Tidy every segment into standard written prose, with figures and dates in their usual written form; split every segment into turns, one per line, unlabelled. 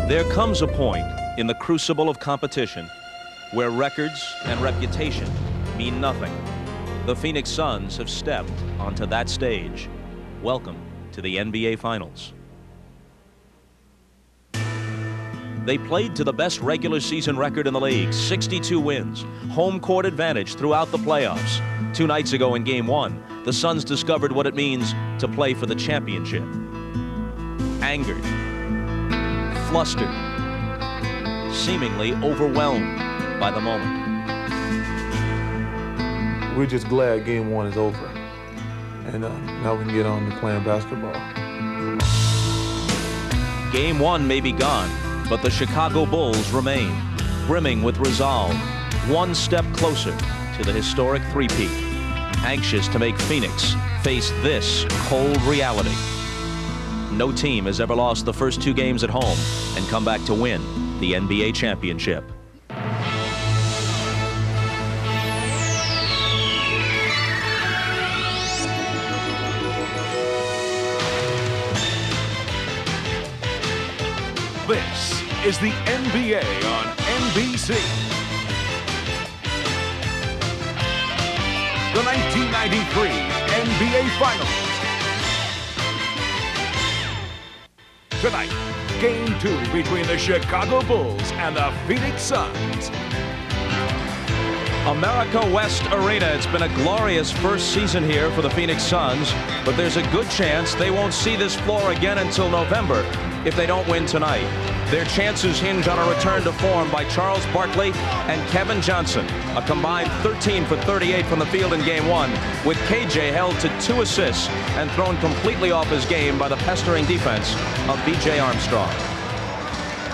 There comes a point in the crucible of competition where records and reputation mean nothing. The Phoenix Suns have stepped onto that stage. Welcome to the NBA Finals. They played to the best regular season record in the league, 62 wins, home court advantage throughout the playoffs. 2 nights ago in Game 1, the Suns discovered what it means to play for the championship. Angered, flustered, seemingly overwhelmed by the moment.
We're just glad Game 1 is over, and now we can get on to playing basketball.
Game 1 may be gone, but the Chicago Bulls remain, brimming with resolve, one step closer to the historic three-peat, anxious to make Phoenix face this cold reality. No team has ever lost the first 2 games at home and come back to win the NBA championship.
This is the NBA on NBC. The 1993 NBA Finals. Tonight, Game 2 between the Chicago Bulls and the Phoenix Suns.
America West Arena. It's been a glorious first season here for the Phoenix Suns, but there's a good chance they won't see this floor again until November if they don't win tonight. Their chances hinge on a return to form by Charles Barkley and Kevin Johnson, a combined 13 for 38 from the field in Game 1, with KJ held to 2 assists and thrown completely off his game by the pestering defense of B.J. Armstrong.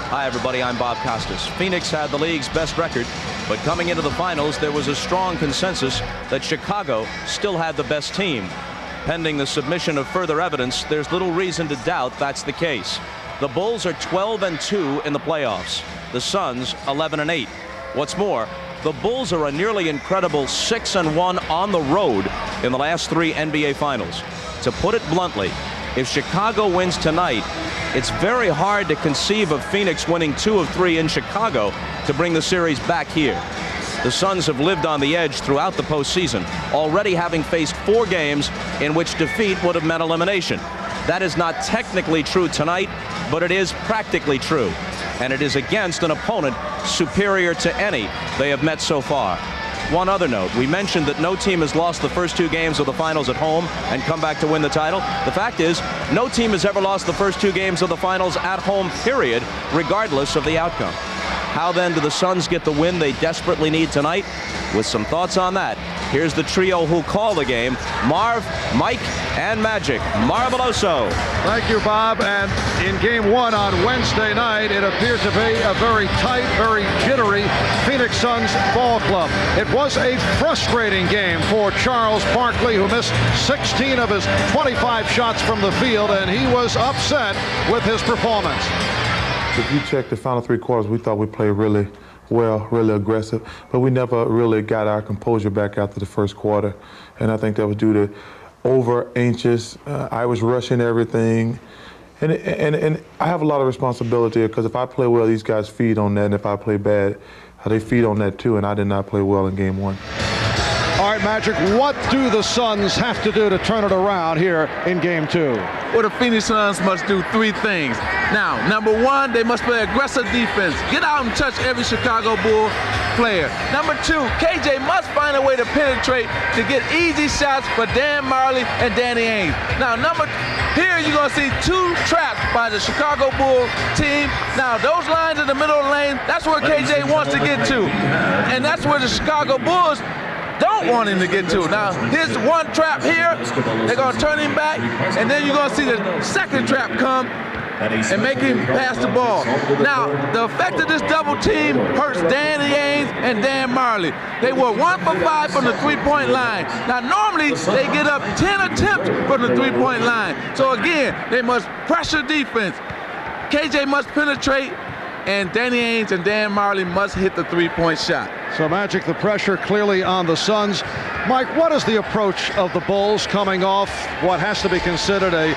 Hi, everybody. I'm Bob Costas. Phoenix had the league's best record, but coming into the finals, there was a strong consensus that Chicago still had the best team. Pending the submission of further evidence, there's little reason to doubt that's the case. The Bulls are 12-2 in the playoffs. The Suns 11-8. What's more, the Bulls are a nearly incredible 6-1 on the road in the last 3 NBA Finals. To put it bluntly, if Chicago wins tonight, it's very hard to conceive of Phoenix winning 2 of 3 in Chicago to bring the series back here. The Suns have lived on the edge throughout the postseason, already having faced 4 games in which defeat would have meant elimination. That is not technically true tonight, but it is practically true. And it is against an opponent superior to any they have met so far. One other note, we mentioned that no team has lost the first 2 games of the finals at home and come back to win the title. The fact is, no team has ever lost the first 2 games of the finals at home, period, regardless of the outcome. How then do the Suns get the win they desperately need tonight? With some thoughts on that, here's the trio who'll call the game: Marv, Mike, and Magic Marveloso.
Thank you, Bob. And in Game 1 on Wednesday night, it appeared to be a very tight, very jittery Phoenix Suns ball club. It was a frustrating game for Charles Barkley, who missed 16 of his 25 shots from the field, and he was upset with his performance.
If you check the final 3 quarters, we thought we played really well, really aggressive, but we never really got our composure back after the first quarter. And I think that was due to over-anxious. I was rushing everything. And I have a lot of responsibility, because if I play well, these guys feed on that, and if I play bad, they feed on that too, and I did not play well in Game 1.
All right, Magic, what do the Suns have to do to turn it around here in Game 2?
Well, the Phoenix Suns must do 3 things. Now, number 1, they must play aggressive defense. Get out and touch every Chicago Bull player. Number 2, KJ must find a way to penetrate to get easy shots for Dan Marley and Danny Ainge. Now, here you're going to see 2 traps by the Chicago Bull team. Now, those lines in the middle of the lane, that's where KJ wants to get to. And that's where the Chicago Bulls don't want him to get to. Now, here's 1 trap here. They're going to turn him back, and then you're going to see the 2nd trap come and make him pass the ball. Now, the effect of this double team hurts Danny Ainge and Dan Marley. They were 1 for 5 from the 3-point line. Now, normally, they get up 10 attempts from the 3-point line. So, again, they must pressure defense. KJ must penetrate, and Danny Ainge and Dan Marley must hit the 3-point shot.
So, Magic, the pressure clearly on the Suns. Mike, what is the approach of the Bulls coming off what has to be considered a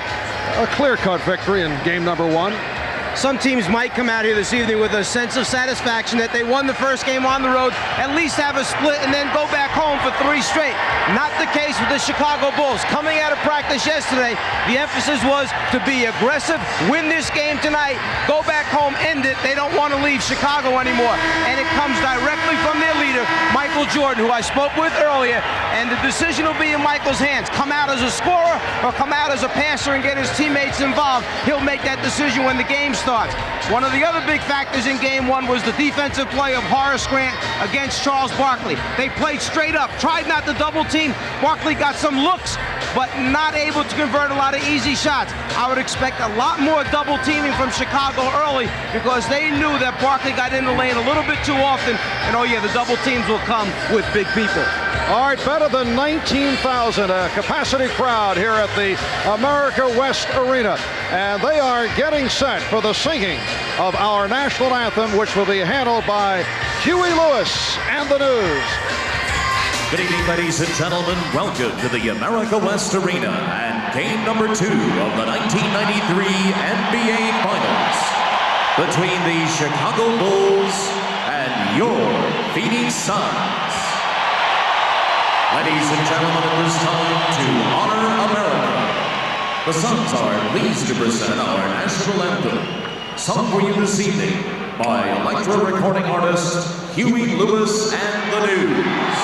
clear-cut victory in game number 1?
some teams might come out here this evening with a sense of satisfaction that they won the first game on the road, at least have a split, and then go back home for 3 straight. Not the case with the Chicago Bulls. Coming out of practice yesterday, the emphasis was to be aggressive, win this game tonight, go back home, end it. They don't want to leave Chicago anymore. And it comes directly from their leader, Michael Jordan, who I spoke with earlier, and the decision will be in Michael's hands. Come out as a scorer or come out as a passer and get his teammates involved. He'll make that decision when the game starts. One of the other big factors in game 1 was the defensive play of Horace Grant against Charles Barkley. They played straight up, tried not to double team. Barkley got some looks, but not able to convert a lot of easy shots. I would expect a lot more double teaming from Chicago early because they knew that Barkley got in the lane a little bit too often, and oh yeah, the double teams will come with big people.
All right, better than 19,000 capacity crowd here at the America West Arena. And they are getting set for the singing of our national anthem, which will be handled by Huey Lewis and the News.
Good evening, ladies and gentlemen. Welcome to the America West Arena and game number 2 of the 1993 NBA Finals between the Chicago Bulls and your Phoenix Suns. Ladies and gentlemen, at this time, to honor America, the Suns are pleased to present our national anthem, sung for you this evening by Electra recording artist Huey Lewis and the News.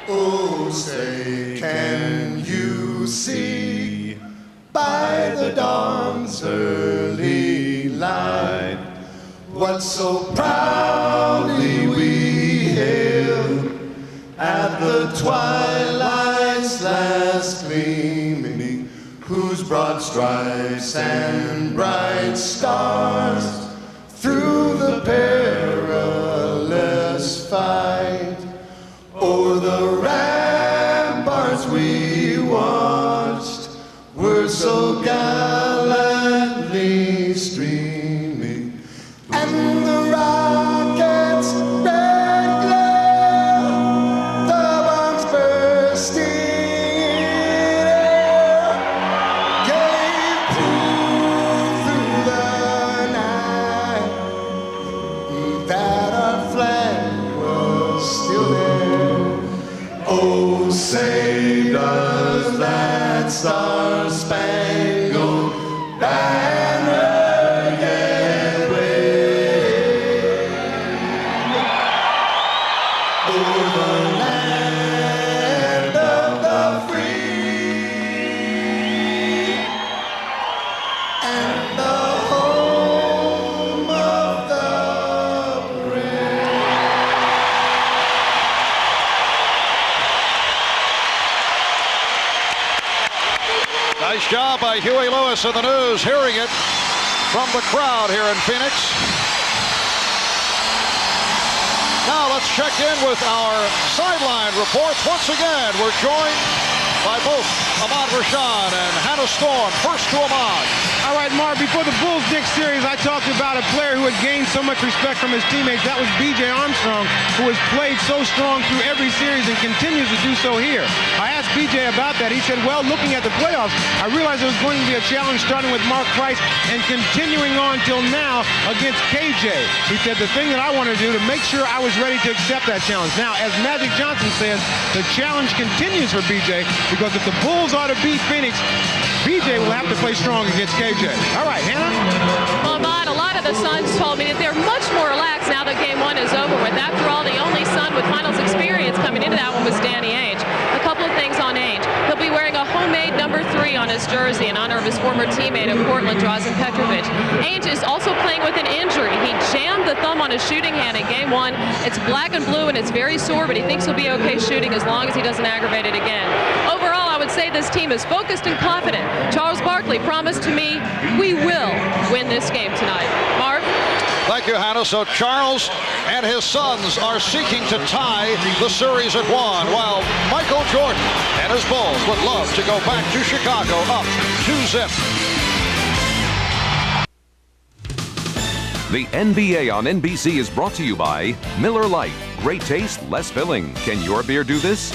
Oh, say, can you see by the dawn's early light what so proudly we hailed at the twilight's last gleaming, whose broad stripes and bright stars through the perilous fight o'er the ramparts we watched were so gallantly streaming, and the rockets' red glare, the bombs bursting in air, gave proof through the night that our flag was still there. Oh, say does that star-spangled banner yet wave o'er the land of the free and the home of the brave?
Nice job by Huey Lewis and the News, hearing it from the crowd here in Phoenix. Now let's check in with our sideline reports. Once again, we're joined by both Ahmad Rashad and Hannah Storm. First to Ahmad.
All right, Mark, before the Bulls-Knicks series, I talked about a player who had gained so much respect from his teammates. That was B.J. Armstrong, who has played so strong through every series and continues to do so here. I asked B.J. about that. He said, well, looking at the playoffs, I realized it was going to be a challenge starting with Mark Price and continuing on till now against KJ. He said, the thing that I want to do to make sure I was ready to accept that challenge. Now, as Magic Johnson says, the challenge continues for B.J. because if the Bulls are to beat Phoenix, B.J. will have to play strong against KJ. All right, Hannah?
Well, Ahmad, a lot of the Suns told me that they're much more relaxed now that Game 1 is over with. After all, the only Sun with finals experience coming into that one was Danny Ainge. A couple of things on Ainge. He'll be wearing a homemade number 3 on his jersey in honor of his former teammate in Portland, Drazen Petrovic. Ainge is also playing with an injury. He jammed the thumb on his shooting hand in Game 1. It's black and blue and it's very sore, but he thinks he'll be okay shooting as long as he doesn't aggravate it again. Overall, I would say this team is focused and confident. Charles Barkley promised to me we will win this game tonight. Marv?
Thank you, Hannah. So Charles and his Suns are seeking to tie the series at 1, while Michael Jordan and his Bulls would love to go back to Chicago up 2-0.
The NBA on NBC is brought to you by Miller Lite. Great taste, less filling. Can your beer do this?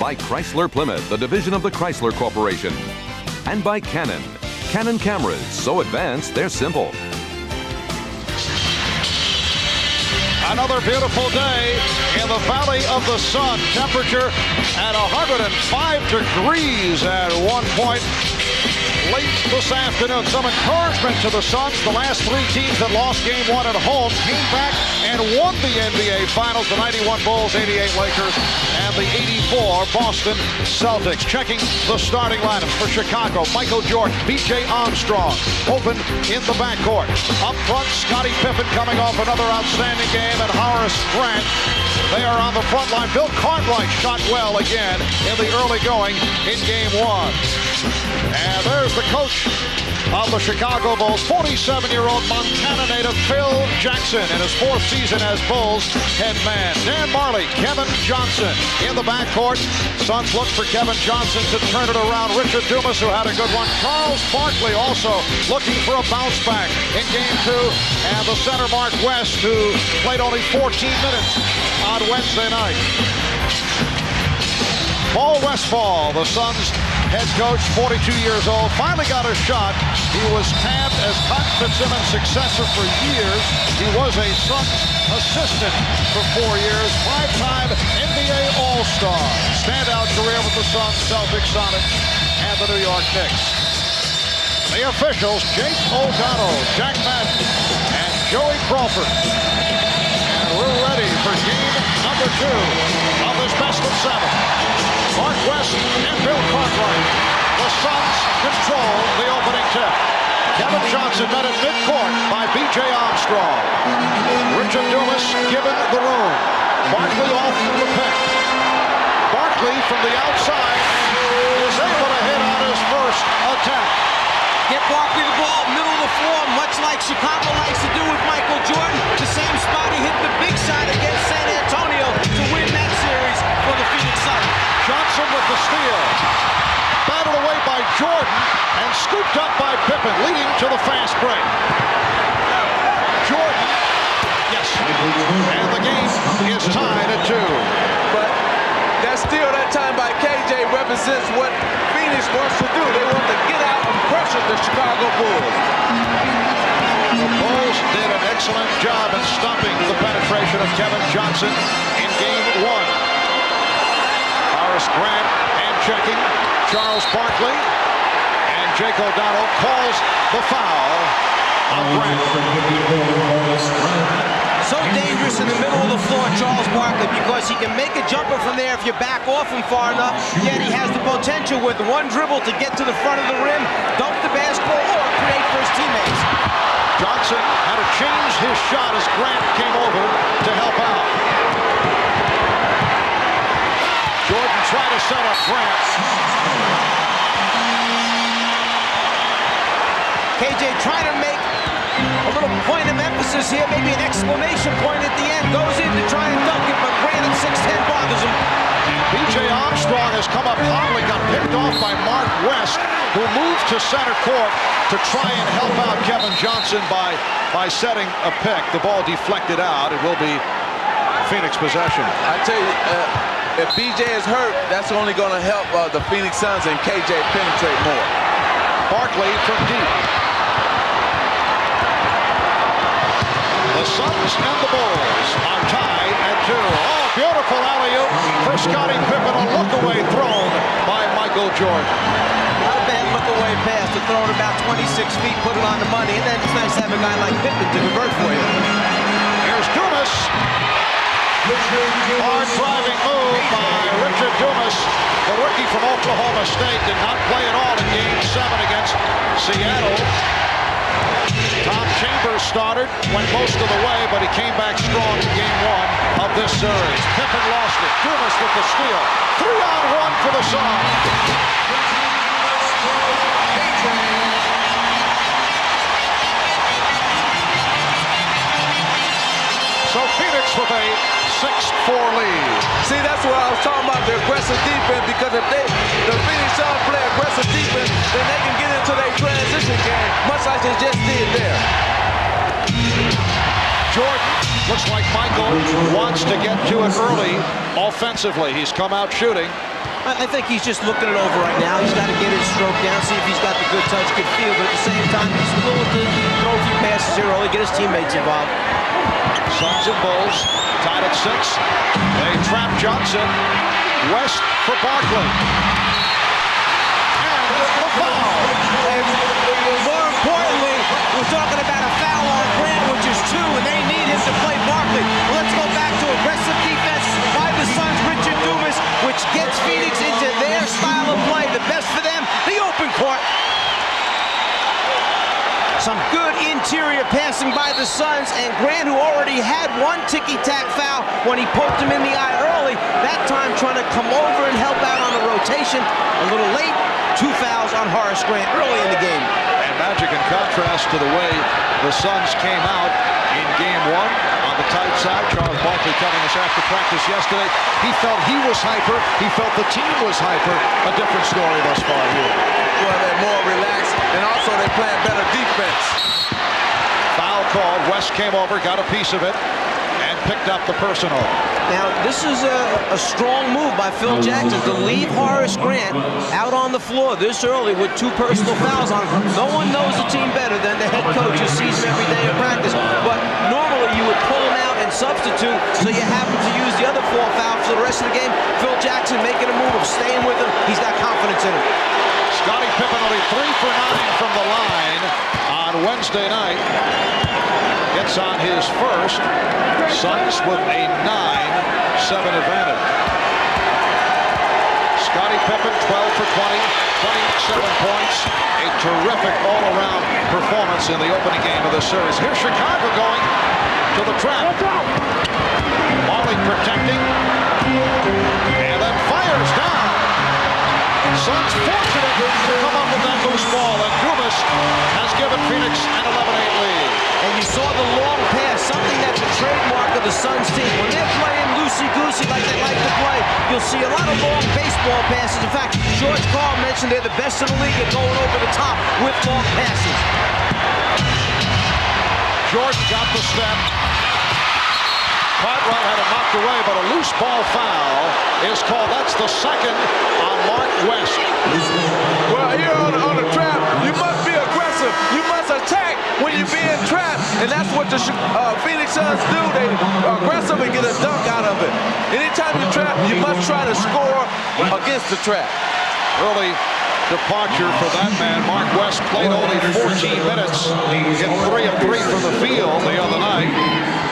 By Chrysler Plymouth, the division of the Chrysler Corporation. And by Canon. Canon cameras, so advanced, they're simple.
Another beautiful day in the Valley of the Sun. Temperature at 105 degrees at one point late this afternoon. Some encouragement to the Suns. The last three teams that lost game one at home came back and won the NBA Finals. The 91 Bulls, 88 Lakers, and the 84 Boston Celtics. Checking the starting lineup for Chicago. Michael Jordan, B.J. Armstrong open in the backcourt. Up front, Scottie Pippen coming off another outstanding game, and Horace Grant. They are on the front line. Bill Cartwright shot well again in the early going in game one. And there's the coach of the Chicago Bulls, 47-year-old Montana native Phil Jackson in his fourth season as Bulls head man. Dan Marley, Kevin Johnson in the backcourt. Suns look for Kevin Johnson to turn it around. Richard Dumas, who had a good one. Charles Barkley also looking for a bounce back in game two. And the center Mark West, who played only 14 minutes on Wednesday night. Paul Westphal, the Suns head coach, 42 years old, finally got a shot. He was tabbed as Cotton Fitzsimmons' successor for years. He was a Suns assistant for 4 years, five-time NBA All-Star. Standout career with the Suns, Celtics, Sonics, and the New York Knicks. The officials, Jake O'Donnell, Jack Madden, and Joey Crawford. And we're ready for game number 2 of this best of 7. Mark West and Bill Cartwright. The Suns control the opening tip. Kevin Johnson met at midcourt by B.J. Armstrong. Richard Dumas given the room. Barkley off the pick. Barkley from the outside is able to hit on his first attempt.
Get Barkley the ball, middle of the floor, much like Chicago likes to do with Michael Jordan. The same spot he hit the big shot against San Antonio to win that series for the Phoenix Suns.
Johnson with the steal. Battled away by Jordan and scooped up by Pippen, leading to the fast break. Jordan, yes, and the game is tied at 2.
But that steal that time by KJ represents what Phoenix wants to do. They want to get out and pressure the Chicago Bulls.
The Bulls did an excellent job in stopping the penetration of Kevin Johnson in game 1. Horace Grant and checking. Charles Barkley and Jake O'Donnell calls the foul on Grant.
So dangerous in the middle of the floor, Charles Barkley, because he can make a jumper from there if you back off him far enough, yet he has the potential with one dribble to get to the front of the rim, dunk the basketball, or create for his teammates.
Johnson had to change his shot as Grant came over to help out. Jordan tried to set up Grant.
KJ trying to make a little point of emphasis here, maybe an exclamation point at the end. Goes in to try and dunk it, but Grant at 6'10" bothers him.
B.J. Armstrong has come up hotly, got picked off by Mark West, who moved to center court to try and help out Kevin Johnson by setting a pick. The ball deflected out. It will be Phoenix possession.
I tell you, if BJ is hurt, that's only going to help the Phoenix Suns and KJ penetrate more.
Barkley from deep. The Suns and the Bulls are tied at 2. Oh, beautiful alley-oop for Scottie Pippen. A look-away thrown by Michael Jordan.
Not a bad look-away pass to throw it about 26 feet, put it on the money, and then it's nice to have a guy like Pippen to convert for you.
Here's Dumas. Hard driving move by Richard Dumas. The rookie from Oklahoma State did not play at all in Game 7 against Seattle. Tom Chambers started, went most of the way, but he came back strong in Game 1 of this series. Pippen lost it. Dumas with the steal. 3-on-1 for the Suns. So Phoenix with a 6-4 lead.
See, that's what I was talking about, the aggressive defense, because if the Phoenix Suns play aggressive defense, then they can get into their transition game, much like they just did there.
Jordan, looks like Michael wants to get to it early offensively. He's come out shooting.
I think he's just looking it over right now. He's got to get his stroke down, see if he's got the good touch, good feel, but at the same time, he's willing to throw a few passes here early, get his teammates involved.
Suns and Bulls tied at 6. They trap Johnson. West for Barkley. And the foul.
And more importantly, we're talking about a foul on Grant, which is 2, and they need him to play Barkley. Well, let's go back to aggressive defense by the Suns, Richard Dumas, which gets Phoenix into their style of play. The best for them, the open court. Some good interior passing by the Suns, and Grant, who already had one ticky-tack foul when he poked him in the eye early, that time trying to come over and help out on the rotation. A little late, 2 fouls on Horace Grant early in the game.
And Magic, in contrast to the way the Suns came out in game 1 on the tight side. Charles Barkley telling us after practice yesterday, he felt he was hyper, he felt the team was hyper. A different story thus far here.
Well, they're more relaxed, and also they're playing better defense.
Foul called. West came over, got a piece of it, and picked up the personal.
Now, this is a strong move by Phil Jackson to leave Horace Grant out on the floor this early with 2 personal fouls on him. No one knows the team better than the head coach who sees him every day in practice. But normally you would pull him out and substitute, so you happen to use the other 4 fouls for the rest of the game. Phil Jackson making a move of staying with him. He's got confidence in him.
Scottie Pippen only 3 for 9 from the line on Wednesday night. Gets on his first. Suns with a 9-7 advantage. Scottie Pippen 12 for 20, 27 points. A terrific all-around performance in the opening game of this series. Here's Chicago going to the trap. Marley protecting. And then fires down. Suns fortunate to come up with that loose ball, and Dumas has given Phoenix an 11-8 lead.
And you saw the long pass, something that's a trademark of the Suns team. When they're playing loosey-goosey like they like to play, you'll see a lot of long baseball passes. In fact, George Karl mentioned they're the best in the league at going over the top with long passes.
Jordan got the step. Cartwright had it knocked away, but a loose ball foul is called. That's the second on Mark West.
Well, here on the trap, you must be aggressive. You must attack when you're being trapped. And that's what the Phoenix Suns do. They are aggressive and get a dunk out of it. Anytime you trap, you must try to score against the trap.
Early departure for that man. Mark West played only 14 minutes. Hit 3 of 3 from the field the other night,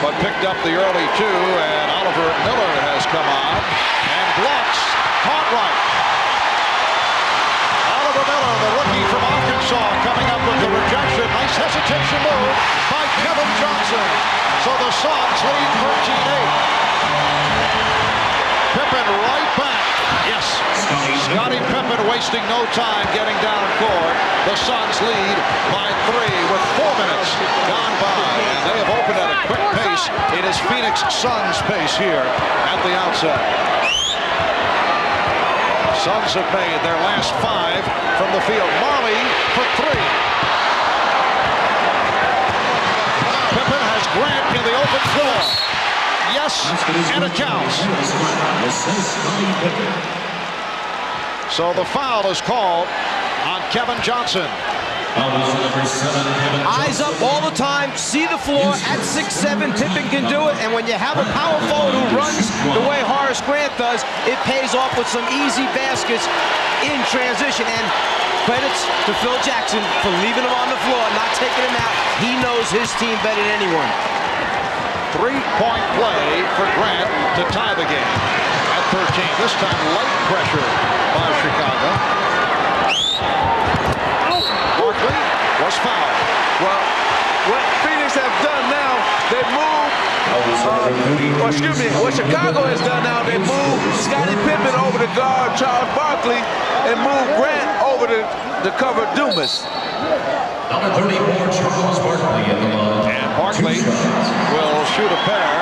but picked up the early 2, and Oliver Miller has come on and blocks Cartwright. Oliver Miller, the rookie from Arkansas, coming up with the rejection. Nice hesitation move by Kevin Johnson. So the Suns lead 13-8. Pippen right back. Yes, Scottie Pippen wasting no time getting down court. The Suns lead by 3 with 4 minutes gone by, and they have opened at a quick pace. It is Phoenix Suns pace here at the outset. Suns have made their last 5 from the field. Marley for 3. Pippen has Grant in the open floor. Yes, and it counts. So the foul is called on Kevin Johnson.
Eyes up all the time, see the floor at 6'7". Pippen can do it, and when you have a power forward who runs the way Horace Grant does, it pays off with some easy baskets in transition. And credits to Phil Jackson for leaving him on the floor, not taking him out. He knows his team better than anyone.
3-point play for Grant to tie the game at 13. This time light pressure by Chicago. Barkley was fouled.
Well, what Phoenix have done now, they moved, what Chicago has done now, they moved Scottie Pippen over to guard Charles Barkley and moved Grant over to cover Dumas.
Number 34, Charles Barkley in the line.
And Barkley will shoot a pair.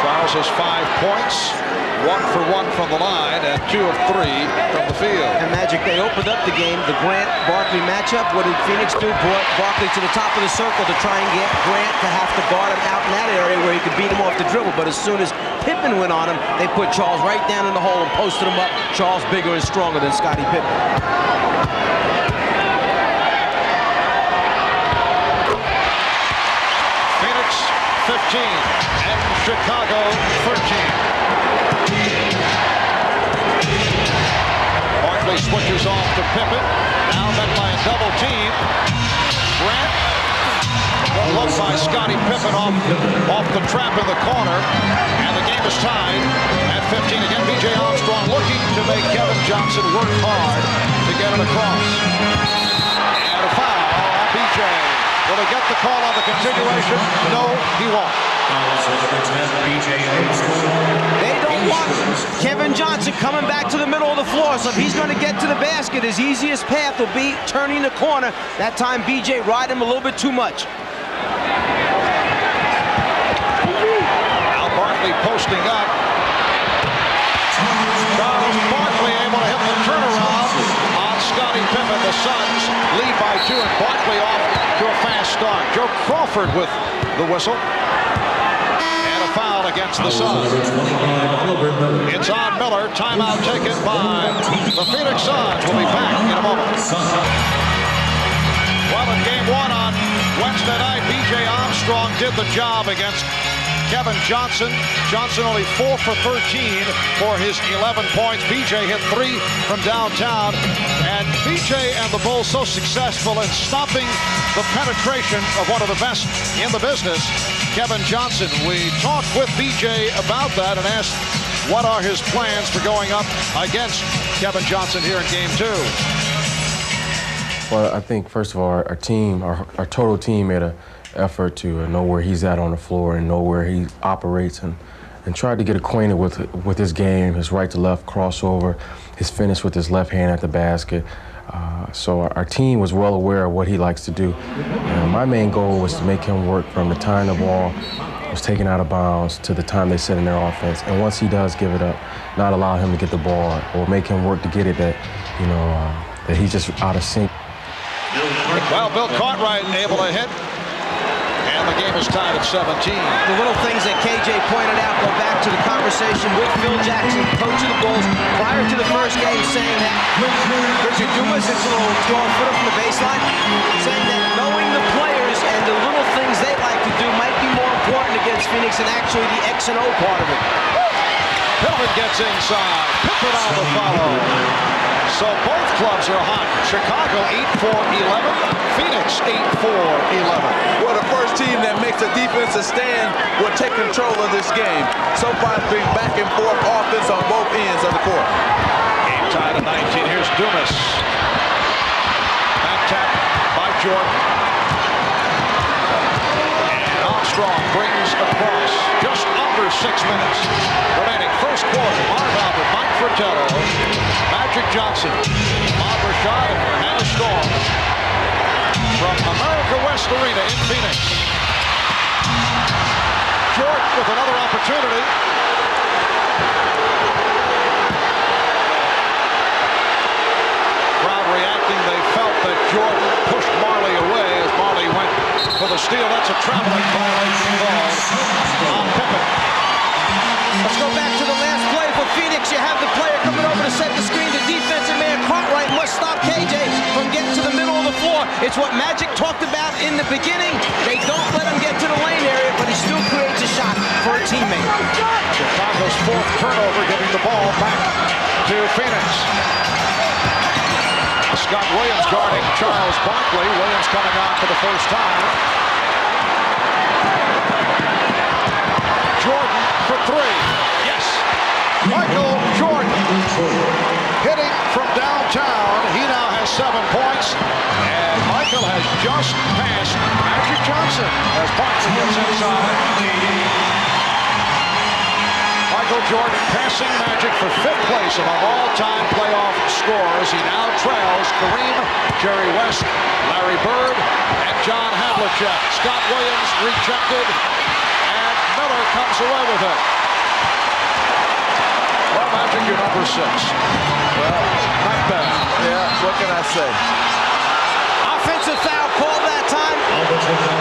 Charles has 5 points, 1 for 1 from the line and 2 of 3 from the field.
And Magic, they opened up the game, the Grant-Barkley matchup. What did Phoenix do? Brought Barkley to the top of the circle to try and get Grant to have to guard him out in that area where he could beat him off the dribble. But as soon as Pippen went on him, they put Charles right down in the hole and posted him up. Charles bigger and stronger than Scottie Pippen.
Phoenix 15 and Chicago 13. Barkley switches off to Pippen. Now met by a double team. Grant. Well looked by Scottie Pippen off the trap in the corner. And the game is tied at 15. Again, B.J. Armstrong looking to make Kevin Johnson work hard to get it across. And a foul on B.J. Will he get the call on the continuation? No, he won't.
They don't want Kevin Johnson coming back to the middle of the floor, so if he's going to get to the basket, his easiest path will be turning the corner. That time, B.J. ride him a little bit too much.
Now Barkley posting up. Charles Barkley able to hit the turnaround on Scottie Pippen. The Suns lead by 2 and Barkley off to a fast start. Joe Crawford with the whistle. Foul against the Suns. It's on Miller. Timeout taken by the Phoenix Suns. We'll be back in a moment. Well, in game 1 on Wednesday night, B.J. Armstrong did the job against Kevin Johnson. Johnson only 4 for 13 for his 11 points. B.J. hit 3 from downtown. And B.J. and the Bulls so successful in stopping the penetration of one of the best in the business, Kevin Johnson. We talked with B.J. about that and asked what are his plans for going up against Kevin Johnson here in game 2.
Well, I think, first of all, our team, our total team made an effort to know where he's at on the floor and know where he operates and tried to get acquainted with his game, his right to left crossover, his finish with his left hand at the basket. So our team was well aware of what he likes to do. And my main goal was to make him work from the time the ball was taken out of bounds to the time they set in their offense. And once he does give it up, not allow him to get the ball or make him work to get it that he's just out of sync.
Well, Bill Cartwright able to hit. And the game is tied at 17.
The little things that KJ pointed out go back to the conversation with Phil Jackson, coach of the Bulls, prior to the first game, saying that Richard Dumas hits a little 12-footer from the baseline, saying that knowing the players and the little things they like to do might be more important against Phoenix than actually the X and O part of it.
Pippen gets inside. Pippen on the follow. So both clubs are hot. Chicago 8-4-11. Phoenix 8-4-11.
Well, the first team that makes a defensive stand will take control of this game. So far, it's been back and forth offense on both ends of the court.
Game tied at 19. Here's Dumas. Back tap by Jordan. And Armstrong brings across just under 6 minutes remaining. First quarter. Marv Albert, Mike Fratello, Magic Johnson, Ahmad Rashad, and Hannah Storm from America West Arena in Phoenix. Jordan with another opportunity. Crowd reacting. They felt that Jordan pushed Marley away as Marley went for the steal. That's a traveling violation call on Pippen.
Let's go back to the last play for Phoenix. You have the player coming over to set the screen. The defensive man, Cartwright, must stop KJ from getting to the middle of the floor. It's what Magic talked about in the beginning. They don't let him get to the lane area, but he still creates a shot for a teammate.
Chicago's 4th turnover, giving the ball back to Phoenix. Scott Williams guarding Charles Barkley. Williams coming on for the first time. Jordan for 3. Yes. Michael Jordan hitting from downtown. He now has 7 points. And Michael has just passed Magic Johnson as Barkley gets inside. Michael Jordan passing Magic for 5th place among all-time playoff scorers. He now trails Kareem, Jerry West, Larry Bird, and John Havlicek. Scott Williams rejected, and Miller comes away with it. your number 6. Well, not bad.
Yeah, what can I say?
Offensive foul called that time.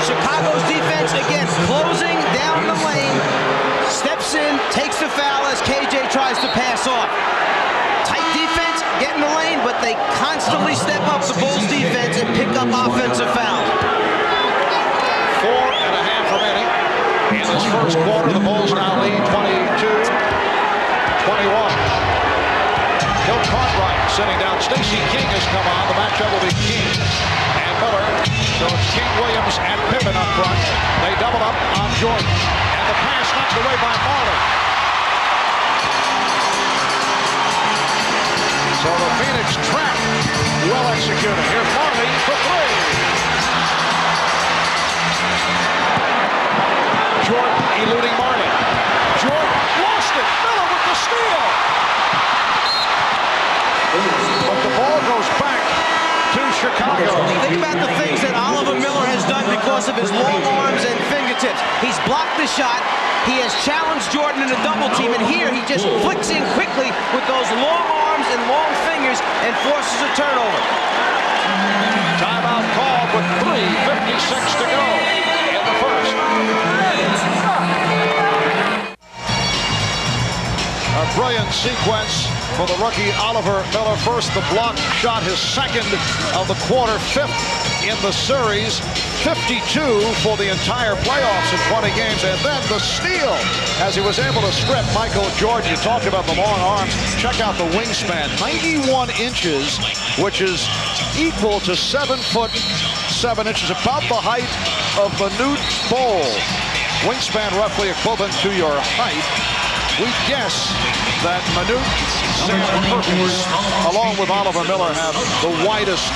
Chicago's defense, again, closing down the lane. Steps in, takes the foul as KJ tries to pass off. Tight defense, get in the lane, but they constantly step up the Bulls defense and pick up offensive fouls.
4.5 remaining. In this first quarter, the Bulls now lead 22-21. Bill Cartwright sitting down. Stacey King has come on. The matchup will be King and Miller. So it's King, Williams, and Pippen up front. They double up on Jordan. And the pass knocked away by Marley. So the Phoenix trap well executed. Here's Marley for 3. Jordan eluding Marley. Jordan lost it. Miller with the steal. But the ball goes back to Chicago.
Think about the things that Oliver Miller has done because of his long arms and fingertips. He's blocked the shot. He has challenged Jordan in a double team, and here he just flicks in quickly with those long arms and long fingers and forces a turnover.
Timeout called with 3:56 to go in the first. A brilliant sequence for the rookie Oliver Miller. First the block shot, his second of the quarter, 5th in the series, 52 for the entire playoffs in 20 games, and then the steal as he was able to strip Michael Jordan. You talked about the long arms. Check out the wingspan, 91 inches, which is equal to 7'7", about the height of Manute Bol. Wingspan roughly equivalent to your height. We guess that Manute, Sam Perkins, along with Oliver Miller, have the widest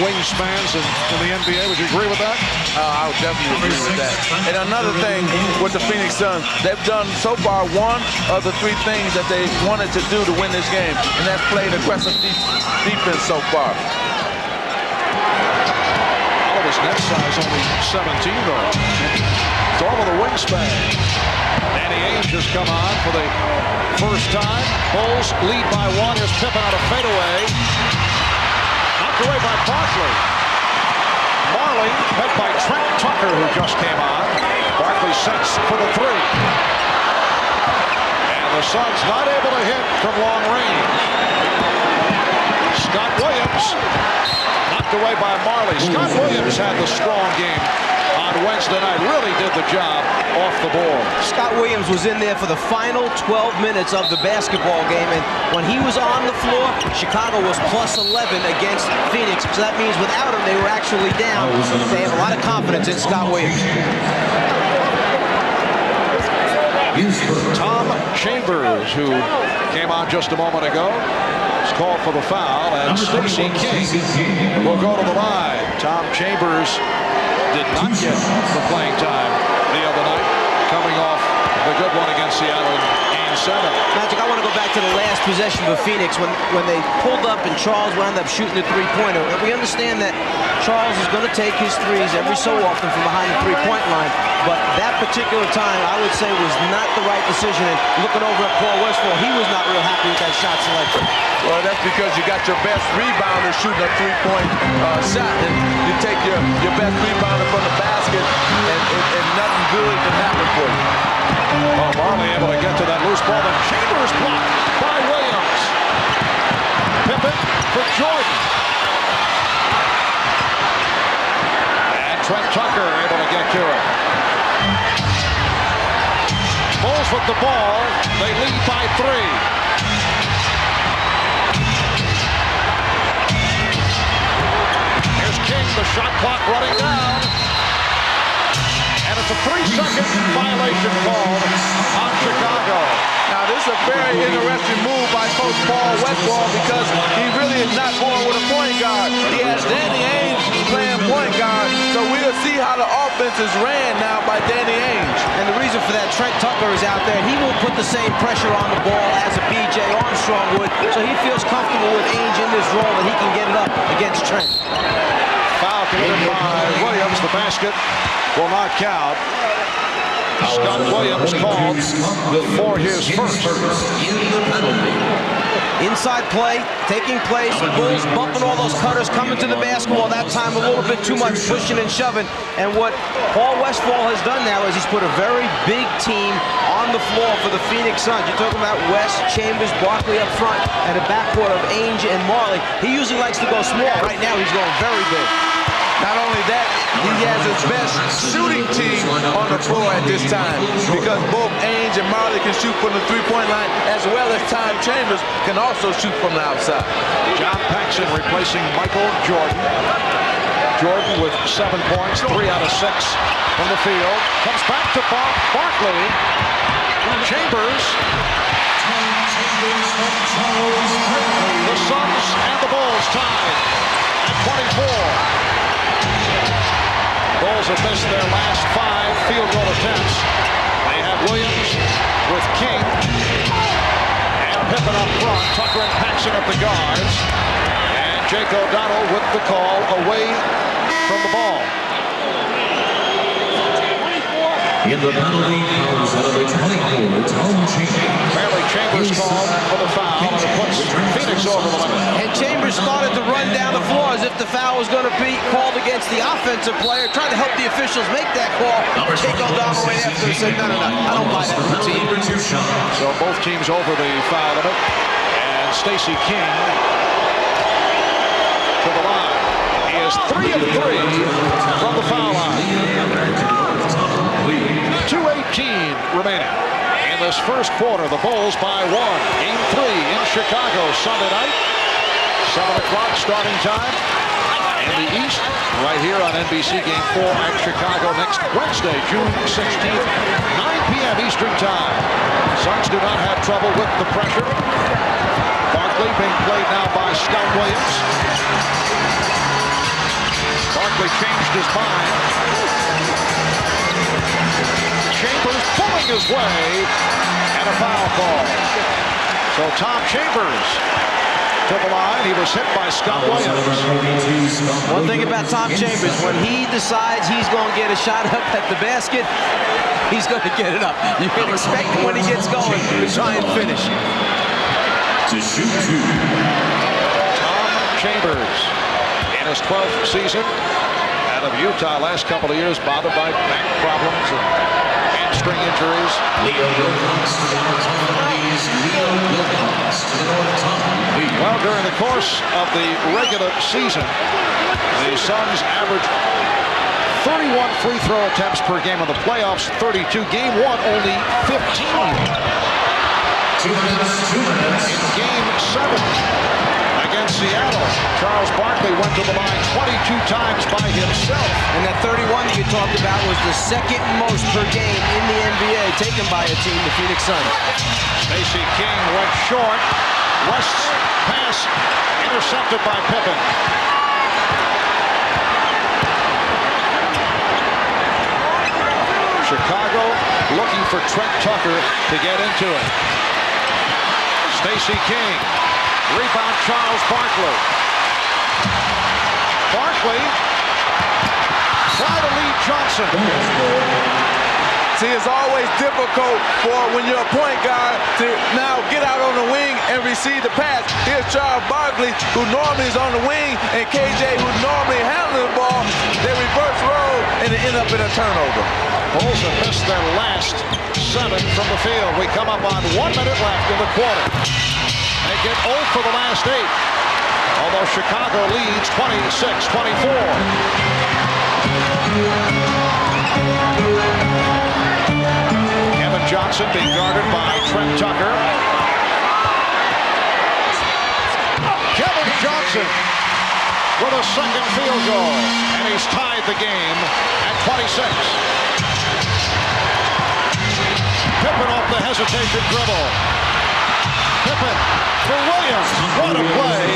wingspans in the NBA. Would you agree with that?
I would definitely agree with that. And another thing with the Phoenix Suns, they've done so far one of the 3 things that they wanted to do to win this game, and that's played aggressive defense so far.
Oliver's net size only 17, though. It's all of the wingspan. Danny Ainge has come on for the first time. Bulls lead by 1. Here's Pippen on a fadeaway. Knocked away by Barkley. Marley met by Trent Tucker, who just came on. Barkley sets for the 3. And the Suns not able to hit from long range. Scott Williams knocked away by Marley. Scott Williams had the strong game on Wednesday night. Really did the job off the ball.
Scott Williams was in there for the final 12 minutes of the basketball game, and when he was on the floor, Chicago was plus 11 against Phoenix. So that means without him, they were actually down. They have a lot of confidence in Scott Williams.
Tom Chambers, who came on just a moment ago, is called for the foul, and Stacey King will go to the line. Tom Chambers did not get the playing time the other night, coming off the good one against Seattle in Game 7.
Magic, I want to go back to the last possession of Phoenix when they pulled up and Charles wound up shooting the 3-pointer. And we understand that Charles is going to take his threes every so often from behind the 3-point line. But that particular time, I would say, was not the right decision. And looking over at Paul Westphal, he was not real happy with that shot selection.
Well, that's because you got your best rebounder shooting a 3-point shot, and you take your best rebounder from the basket, and nothing good can happen for you.
Well, Marley able to get to that loose ball, and Chambers blocked by Williams. Pippen for Jordan. And Trent Tucker able to get to it. Bulls with the ball. They lead by 3. King, the shot clock running down. And it's a 3-second violation called on Chicago.
Now, this is a very interesting move by Coach Paul Westphal because he really is not going with a point guard. He has Danny Ainge playing point guard, so we'll see how the offense is ran now by Danny Ainge.
And the reason for that, Trent Tucker is out there. He will put the same pressure on the ball as a B.J. Armstrong would, so he feels comfortable with Ainge in this role that he can get it up against Trent.
Foul committed by Williams. The basket will not count. Scott Williams called for his first.
outside play taking place. The Bulls bumping all those cutters, coming to the basketball. That time a little bit too much pushing and shoving. And what Paul Westphal has done now is he's put a very big team on the floor for the Phoenix Suns. You're talking about West, Chambers, Barkley up front, and a backcourt of Ainge and Marley. He usually likes to go small. Right now he's going very big.
Not only that, he has his best shooting team on the floor at this time because both Ainge and Marley can shoot from the three-point line as well as Tom Chambers can also shoot from the outside.
John Paxson replacing Michael Jordan. Jordan with 7 points, 3 out of 6 from the field. Comes back to Barkley. Chambers. The Suns and the Bulls tied at 24. Bulls have missed their last 5 field goal attempts. They have Williams with King and Pippen up front. Tucker and Paxson at the guards. And Jake O'Donnell with the call away from the ball.
In the penalty, fouls out of the 24, Tom Chambers.
Apparently Chambers called for the foul, and it puts Phoenix over the limit.
And Chambers started to run down the floor as if the foul was going to be called against the offensive player, trying to help the officials make that call. Jake O'Donnell right after said, no, I don't buy that routine.
So both teams over the foul limit. And Stacey King to the line. He is 3 of 3 from the foul line. 2:18 remaining. In this first quarter, the Bulls by 1. Game 3 in Chicago Sunday night. 7 o'clock starting time. In the East, right here on NBC, Game 4 at Chicago next Wednesday, June 16th, 9 p.m. Eastern Time. Suns do not have trouble with the pressure. Barkley being played now by Scott Williams. Barkley changed his mind. Chambers pulling his way, and a foul call. So Tom Chambers to the line. He was hit by Scott Williams.
One thing about Tom Chambers, when he decides he's going to get a shot up at the basket, he's going to get it up. You can expect him when he gets going to try and finish.
To shoot 2.
Tom Chambers in his 12th season out of Utah. Last couple of years bothered by back problems and hamstring injuries. Well, during the course of the regular season, the Suns averaged 31 free throw attempts per game. In the playoffs, 32. Game 1, only 15.
2 minutes.
In Game 7 against Seattle, Charles Barkley went to the line 22 times by himself.
And that 31 that you talked about was the second most per game in the NBA taken by a team, the Phoenix Suns.
Stacey King went short. West's pass intercepted by Pippen. Chicago looking for Trent Tucker to get into it. Stacey King. Rebound Charles Barkley. Barkley try to lead Johnson.
See, it's always difficult for when you're a point guard to now get out on the wing and receive the pass. Here's Charles Barkley, who normally is on the wing, and KJ, who normally handles the ball. They reverse roll, and it ends up in a turnover.
Bulls have missed their last 7 from the field. We come up on 1 minute left in the quarter. They get 0 for the last 8. Although Chicago leads 26-24. Kevin Johnson being guarded by Trent Tucker. Kevin Johnson with a second field goal. And he's tied the game at 26. Pippen off the hesitation dribble. Pippen for Williams. What a play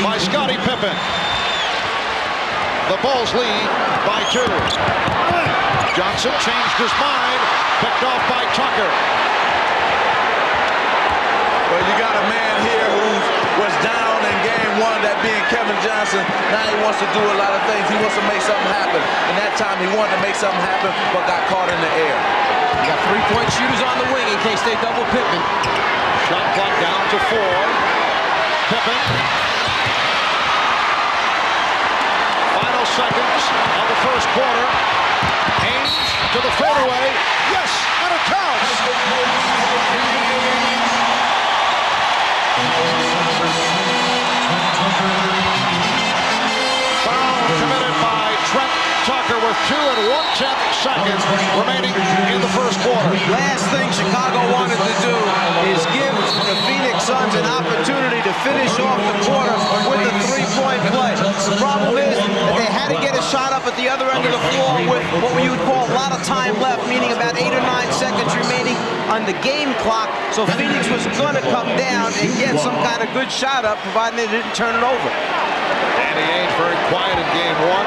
by Scottie Pippen. The Bulls lead by 2. Johnson changed his mind. Picked off by Tucker.
Well, you got a man here who was down in game 1, that being Kevin Johnson. Now he wants to do a lot of things. He wants to make something happen. And that time he wanted to make something happen, but got caught in the air.
You got 3-point shooters on the wing in case they double Pippen.
Shot clock down to 4. Pippen. Final seconds of the first quarter. Haynes to the fadeaway. Yes, and it counts. Foul committed by Trent Tucker with 2 1/10 seconds remaining in the first quarter.
Last thing Chicago wanted to do is give the Phoenix Suns an opportunity to finish off the quarter with a three-point play. The problem is that they had to get a shot up at the other end of the floor with what you would call a lot of time left, meaning about 8 or 9 seconds remaining on the game clock. So Phoenix was going to come down and get some kind of good shot up, providing they didn't turn it over.
Danny Ainge very quiet in game 1.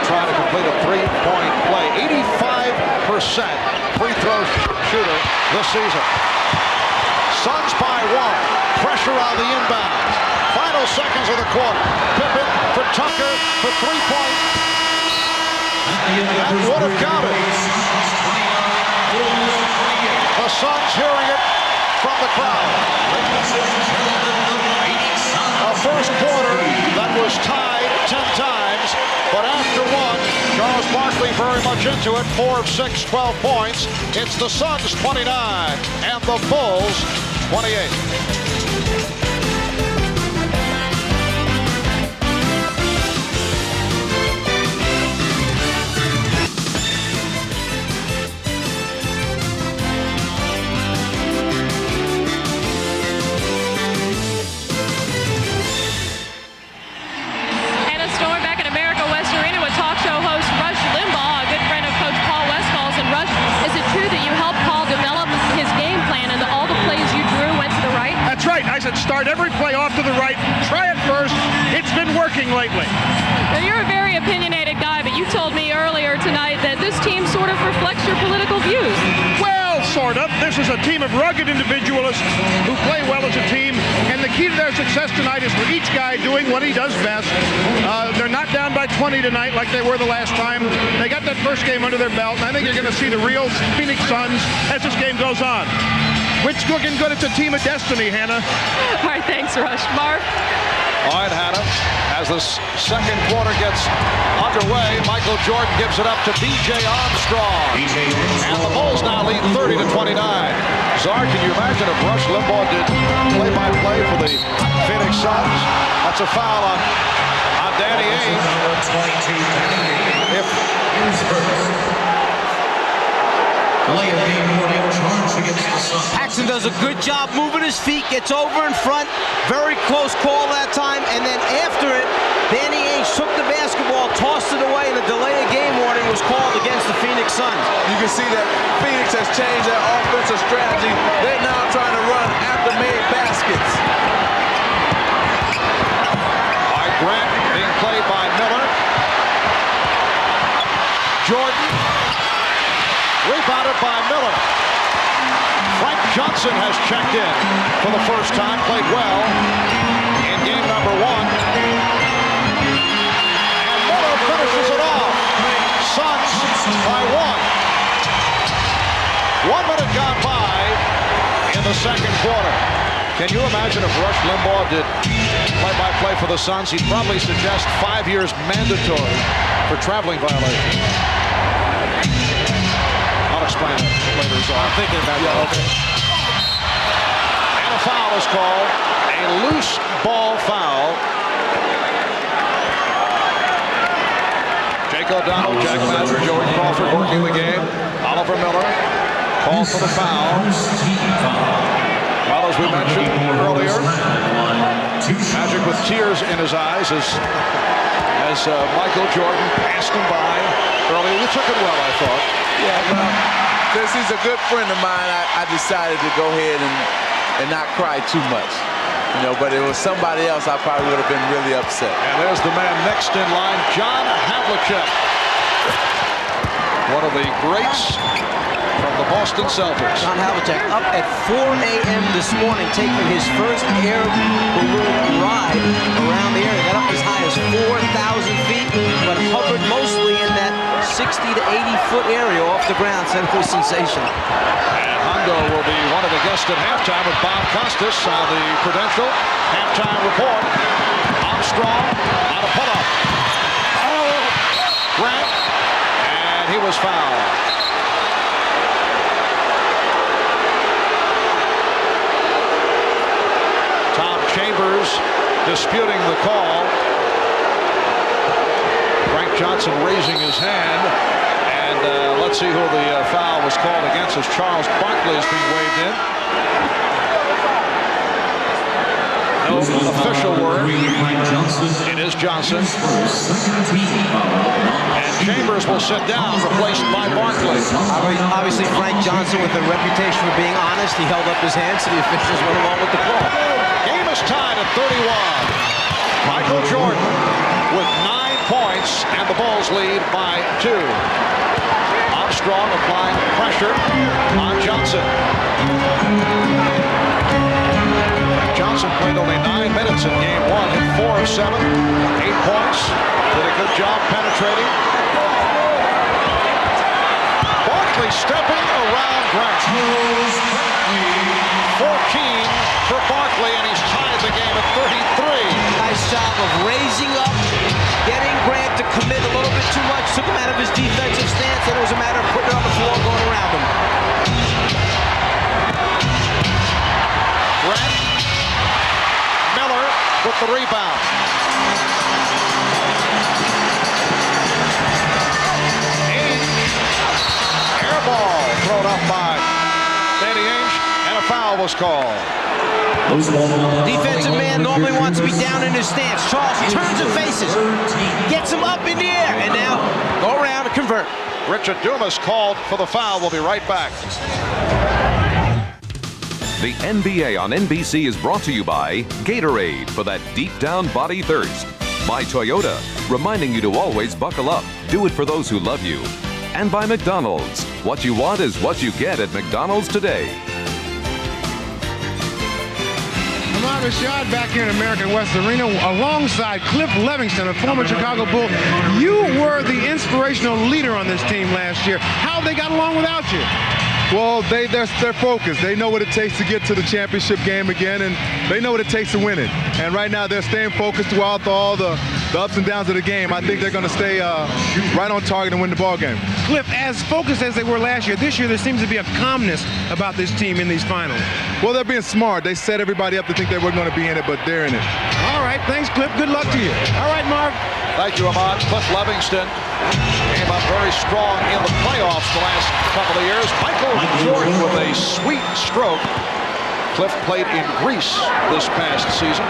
Trying to complete a three-point play. 85% free throw shooter this season. Suns by 1. Pressure on the inbounds. Final seconds of the quarter. Pippen for Tucker for 3-point. That would have counted. The Suns hearing it from the crowd. A first quarter that was tied 10 times. But after 1, Charles Barkley very much into it. 4 of 6, 12 points. It's the Suns 29 and the Bulls 28.
Start every play off to the right. Try it first. It's been working lately.
Now, you're a very opinionated guy, but you told me earlier tonight that this team sort of reflects your political views.
Well, sort of. This is a team of rugged individualists who play well as a team, and the key to their success tonight is for each guy doing what he does best. They're not down by 20 tonight like they were the last time. They got that first game under their belt, and I think you're going to see the real Phoenix Suns as this game goes on. Which looking good. It's a team of destiny, Hannah.
All right, thanks, Rush. Mark?
All right, Hannah. As the second quarter gets underway, Michael Jordan gives it up to B.J. Armstrong. And the Bulls now lead 30-29. Czar, can you imagine if Rush Limbaugh did play-by-play for the Phoenix Suns? That's a foul on Danny Ainge.
Paxson does a good job moving his feet, gets over in front. Very close call that time. And then after it, Danny Ainge took the basketball, tossed it away, and a delay of game warning was called against the Phoenix Suns.
You can see that Phoenix has changed their offensive strategy. They're now trying to run after-made baskets.
All right, Grant being played by Miller. Jordan. Rebounded by Miller. Frank Johnson has checked in for the first time, played well in game number 1. And Miller finishes it off. Suns by 1. 1 minute gone by in the second quarter. Can you imagine if Rush Limbaugh did play-by-play for the Suns? He'd probably suggest 5 years mandatory for traveling violations. I'll explain it later. So I'm thinking about that. Okay. And a foul is called. A loose ball foul. Jake O'Donnell, Jack Mather, Joey Crawford working the game. Oliver Miller called for the foul. Well, as we mentioned earlier, Magic with tears in his eyes as Michael Jordan passed him by earlier. You took it well, I thought.
Yeah, well, since he's a good friend of mine, I decided to go ahead and not cry too much. You know, but it was somebody else, I probably would have been really upset.
And there's the man next in line, John Havlicek. One of the greats from the Boston Celtics.
John Havlicek up at 4 a.m. this morning, taking his first air balloon ride around the area. Got up as high as 4,000 feet, but hovered mostly in that 60 to 80 foot area off the ground. Said it was sensational.
And
Mundo will be one of the guests at halftime with Bob Costas on the Prudential halftime report. Armstrong on a pull-up. Grant, and he was fouled. Tom Chambers disputing the call. Frank Johnson raising his hand. And let's see who the foul was called against as Charles Barkley is being waved in. No official word. It is Johnson. And Chambers will sit down, replaced by Barkley.
Obviously, Frank Johnson, with a reputation for being honest, he held up his hands, so the officials went along with the call.
Game is tied at 31. Michael Jordan with 9 points, and the Bulls lead by 2. Armstrong applying pressure on Johnson. Johnson played only 9 minutes in game 1, hit 4 of 7, 8 points, did a good job penetrating. Barkley stepping around Grant. 14 for Barkley, and he's tied the game at 33.
Nice job of raising up, getting Grant to commit a little bit too much, took him out of his defensive stance, and it was a matter of putting it on the floor going around him.
Grant, Miller with the rebound. Air ball thrown up by Danny Ainge, and a foul was called.
Defensive man normally wants to be down in his stance. Charles turns and faces, gets him up in the air, and now go around and convert.
Richard Dumas called for the foul. We'll be right back.
The NBA on NBC is brought to you by Gatorade for that deep down body thirst. By Toyota, reminding you to always buckle up. Do it for those who love you. And by McDonald's. What you want is what you get at McDonald's today.
Ahmad Rashad back here in American West Arena alongside Cliff Levingston, a former Chicago Bull. You were the inspirational leader on this team last year. How they got along without you?
Well, they're focused. They know what it takes to get to the championship game again, and they know what it takes to win it. And right now, they're staying focused throughout all the ups and downs of the game. I think they're going to stay right on target and win the ball game.
Cliff, as focused as they were last year, this year there seems to be a calmness about this team in these finals.
Well, they're being smart. They set everybody up to think they weren't going to be in it, but they're in it.
All right, thanks, Cliff. Good luck to you. All right, Marv.
Thank you, Ahmad. Cliff Levingston came up very strong in the playoffs the last couple of years. Michael Jordan with a sweet stroke. Cliff played in Greece this past season.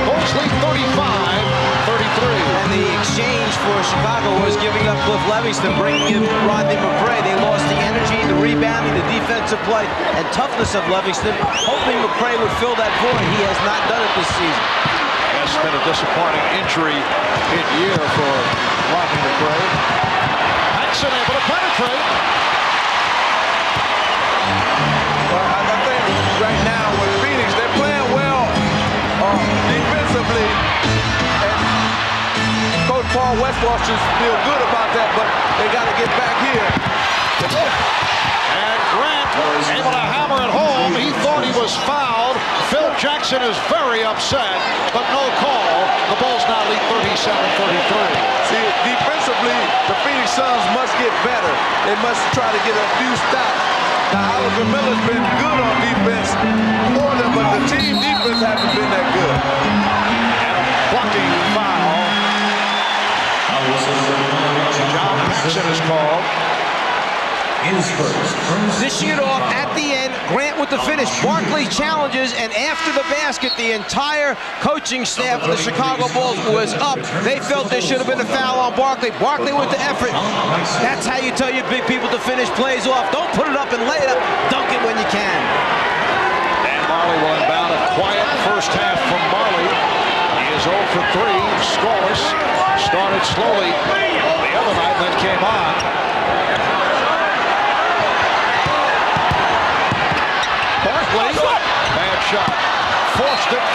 Bulls lead 35-33.
And the exchange for Chicago was giving up Cliff Levingston, bringing in Rodney McCray. They lost the energy, the rebounding, the defensive play, and toughness of Levingston, hoping McCray would fill that void. He has not done it this season.
It's been a disappointing injury hit year for Rodney McCray. Paxson able to penetrate.
Well, I think right now with Phoenix, they're playing well defensively. And Coach Paul Westphal should feel good about that, but they got to get back here.
And Grant able to hammer it home. He thought he was fouled. Phil Jackson is very upset, but no call. The Bulls now lead 37-33.
See, defensively, the Phoenix Suns must get better. They must try to get a few stops. Now, Oliver Miller's been good on defense for them, but the team defense hasn't been that good.
And a blocking foul. John Paxson is called.
Dishing it off at the end, Grant with the finish. Barkley challenges, and after the basket, the entire coaching staff of the Chicago Bulls was up. They felt there should have been a foul on Barkley. Barkley with the effort. That's how you tell your big people to finish plays off. Don't put it up and lay it up. Dunk it when you can.
Dan Marley will inbound. A quiet first half from Marley. He is 0 for 3, scoreless. Started slowly the other night, then came on. Barkley, bad shot. Forced it,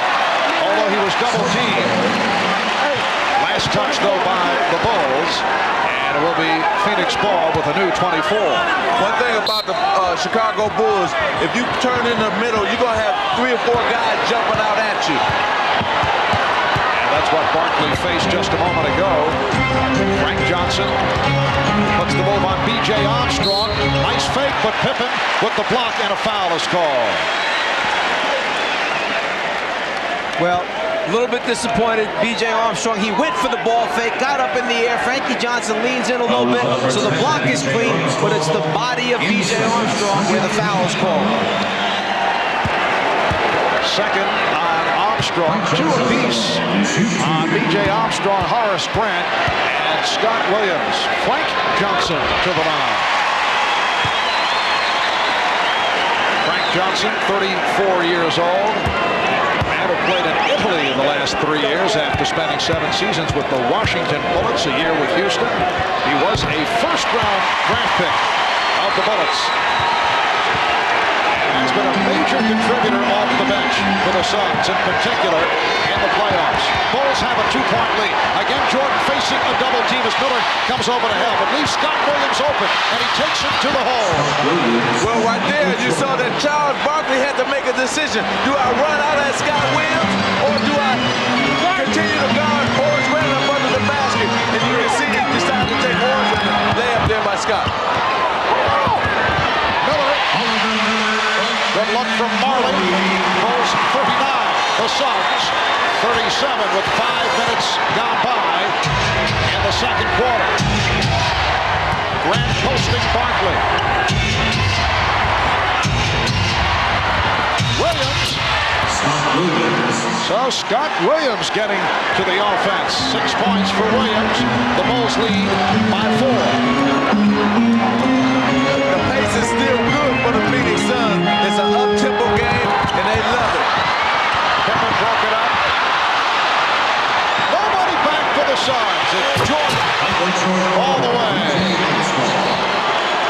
although he was double teamed. Last touch, though, by the Bulls.
And it will be Phoenix ball with a new 24.
One thing about the Chicago Bulls, if you turn in the middle, you're going to have 3 or 4 guys jumping out at you.
And that's what Barkley faced just a moment ago. Frank Johnson puts the move on B.J. Armstrong. Nice fake, but Pippen with the block and a foul is called.
Well, a little bit disappointed. B.J. Armstrong, he went for the ball fake, got up in the air. Frankie Johnson leans in a little bit, so the block is clean, but it's the body of B.J. Armstrong where the foul is called.
Second on Armstrong, 2 apiece on B.J. Armstrong, Horace Grant, and Scott Williams. Frank Johnson to the line. Frank Johnson, 34 years old. Played in Italy in the last 3 years after spending 7 seasons with the Washington Bullets, a year with Houston. He was a first-round draft pick of the Bullets. And has been a major contributor off the bench for the Suns, in particular in the playoffs. Bulls have a 2-point lead. Again, Jordan facing a double team as Miller comes over to help. It leaves Scott Williams open, and he takes him to the hole.
Well, right there, you saw that Charles Barkley had to make a decision. Do I run out at Scott Williams, or do I continue to guard Horace Grant up under the basket? And you can see he decided to take Horace and lay up there by Scott.
Miller. Good luck from Marley. Bulls 39. The Suns 37 with 5 minutes gone by in the second quarter. Grant posting Barkley. Williams. So Scott Williams getting to the offense. 6 points for Williams. The Bulls lead by 4.
The pace is still good for the Phoenix Suns. It's an up-tempo game, and they love it.
Pippen broke it up. Nobody back for the Suns. It's Jordan all the way.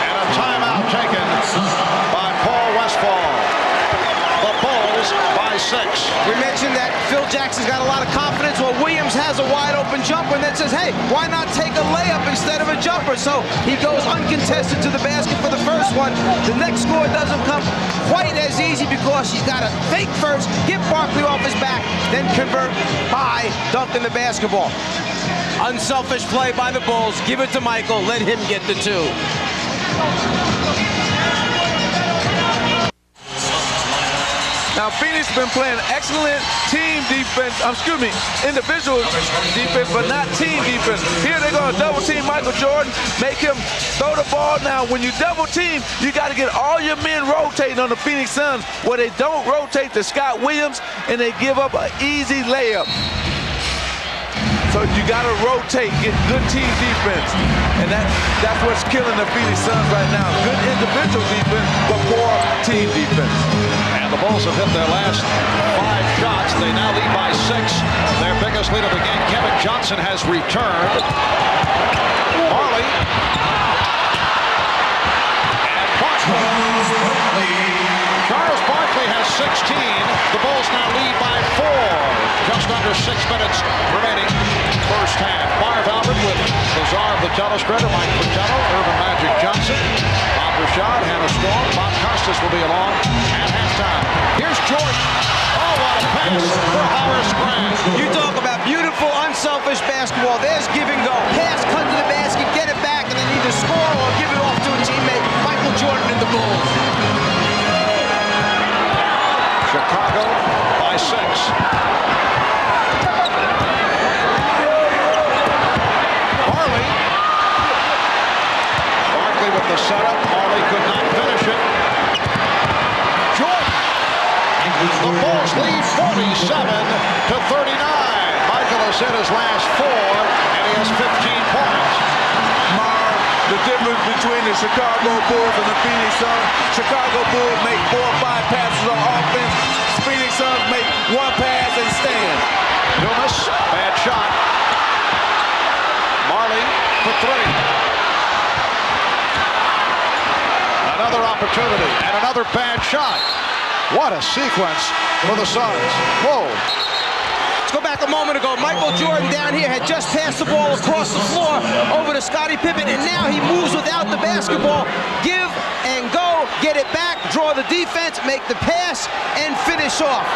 And a timeout taken by Paul Westphal. The Bulls by 6.
We mentioned that Phil Jackson's got a lot of confidence. Well, Williams has a wide-open jumper and then says, hey, why not take a layup instead of a jumper? So he goes uncontested to the basket for the first one. The next score doesn't come quite as easy because he's got to fake first, get Barkley off his back, then convert by dunking the basketball. Unselfish play by the Bulls. Give it to Michael. Let him get the 2.
Now, Phoenix has been playing excellent team defense, individual defense, but not team defense. Here they're going to double team Michael Jordan, make him throw the ball. Now, when you double team, you got to get all your men rotating on the Phoenix Suns, where they don't rotate to Scott Williams, and they give up an easy layup. So you got to rotate, get good team defense. And that's what's killing the Phoenix Suns right now. Good individual defense, but poor team defense.
And the Bulls have hit their last 5 shots. They now lead by 6. Their biggest lead of the game. Kevin Johnson has returned. Marley. And Barkley. Charles Barkley has 16. The Bulls now lead by 4. Just under 6 minutes remaining first half. Marv Albert with the czar of the telespreader, Mike Fratello, Urban Magic Johnson, Bob Rashad, Hannah Storm, Bob Costas will be along at halftime. Here's Jordan. Oh, what a pass for Horace Grant.
You talk about beautiful, unselfish basketball. There's give and go. Pass, cut to the basket, get it back, and then either score or give it off to a teammate. Michael Jordan and the Bulls.
Chicago by 6. Barkley with the setup. Marley could not finish it. Jordan. The Bulls lead 47-39. Michael has hit his last 4, and he has 15 points.
The difference between the Chicago Bulls and the Phoenix Suns, Chicago Bulls make 4 or 5 passes on offense. Phoenix Suns make 1 pass and stand.
Dumas, bad shot. Marley for 3. Another opportunity and another bad shot. What a sequence for the Suns. Whoa.
Let's go back a moment ago. Michael Jordan down here had just passed the ball across the floor over to Scottie Pippen, and now he moves without the basketball. Give and go, get it back, draw the defense, make the pass, and finish off.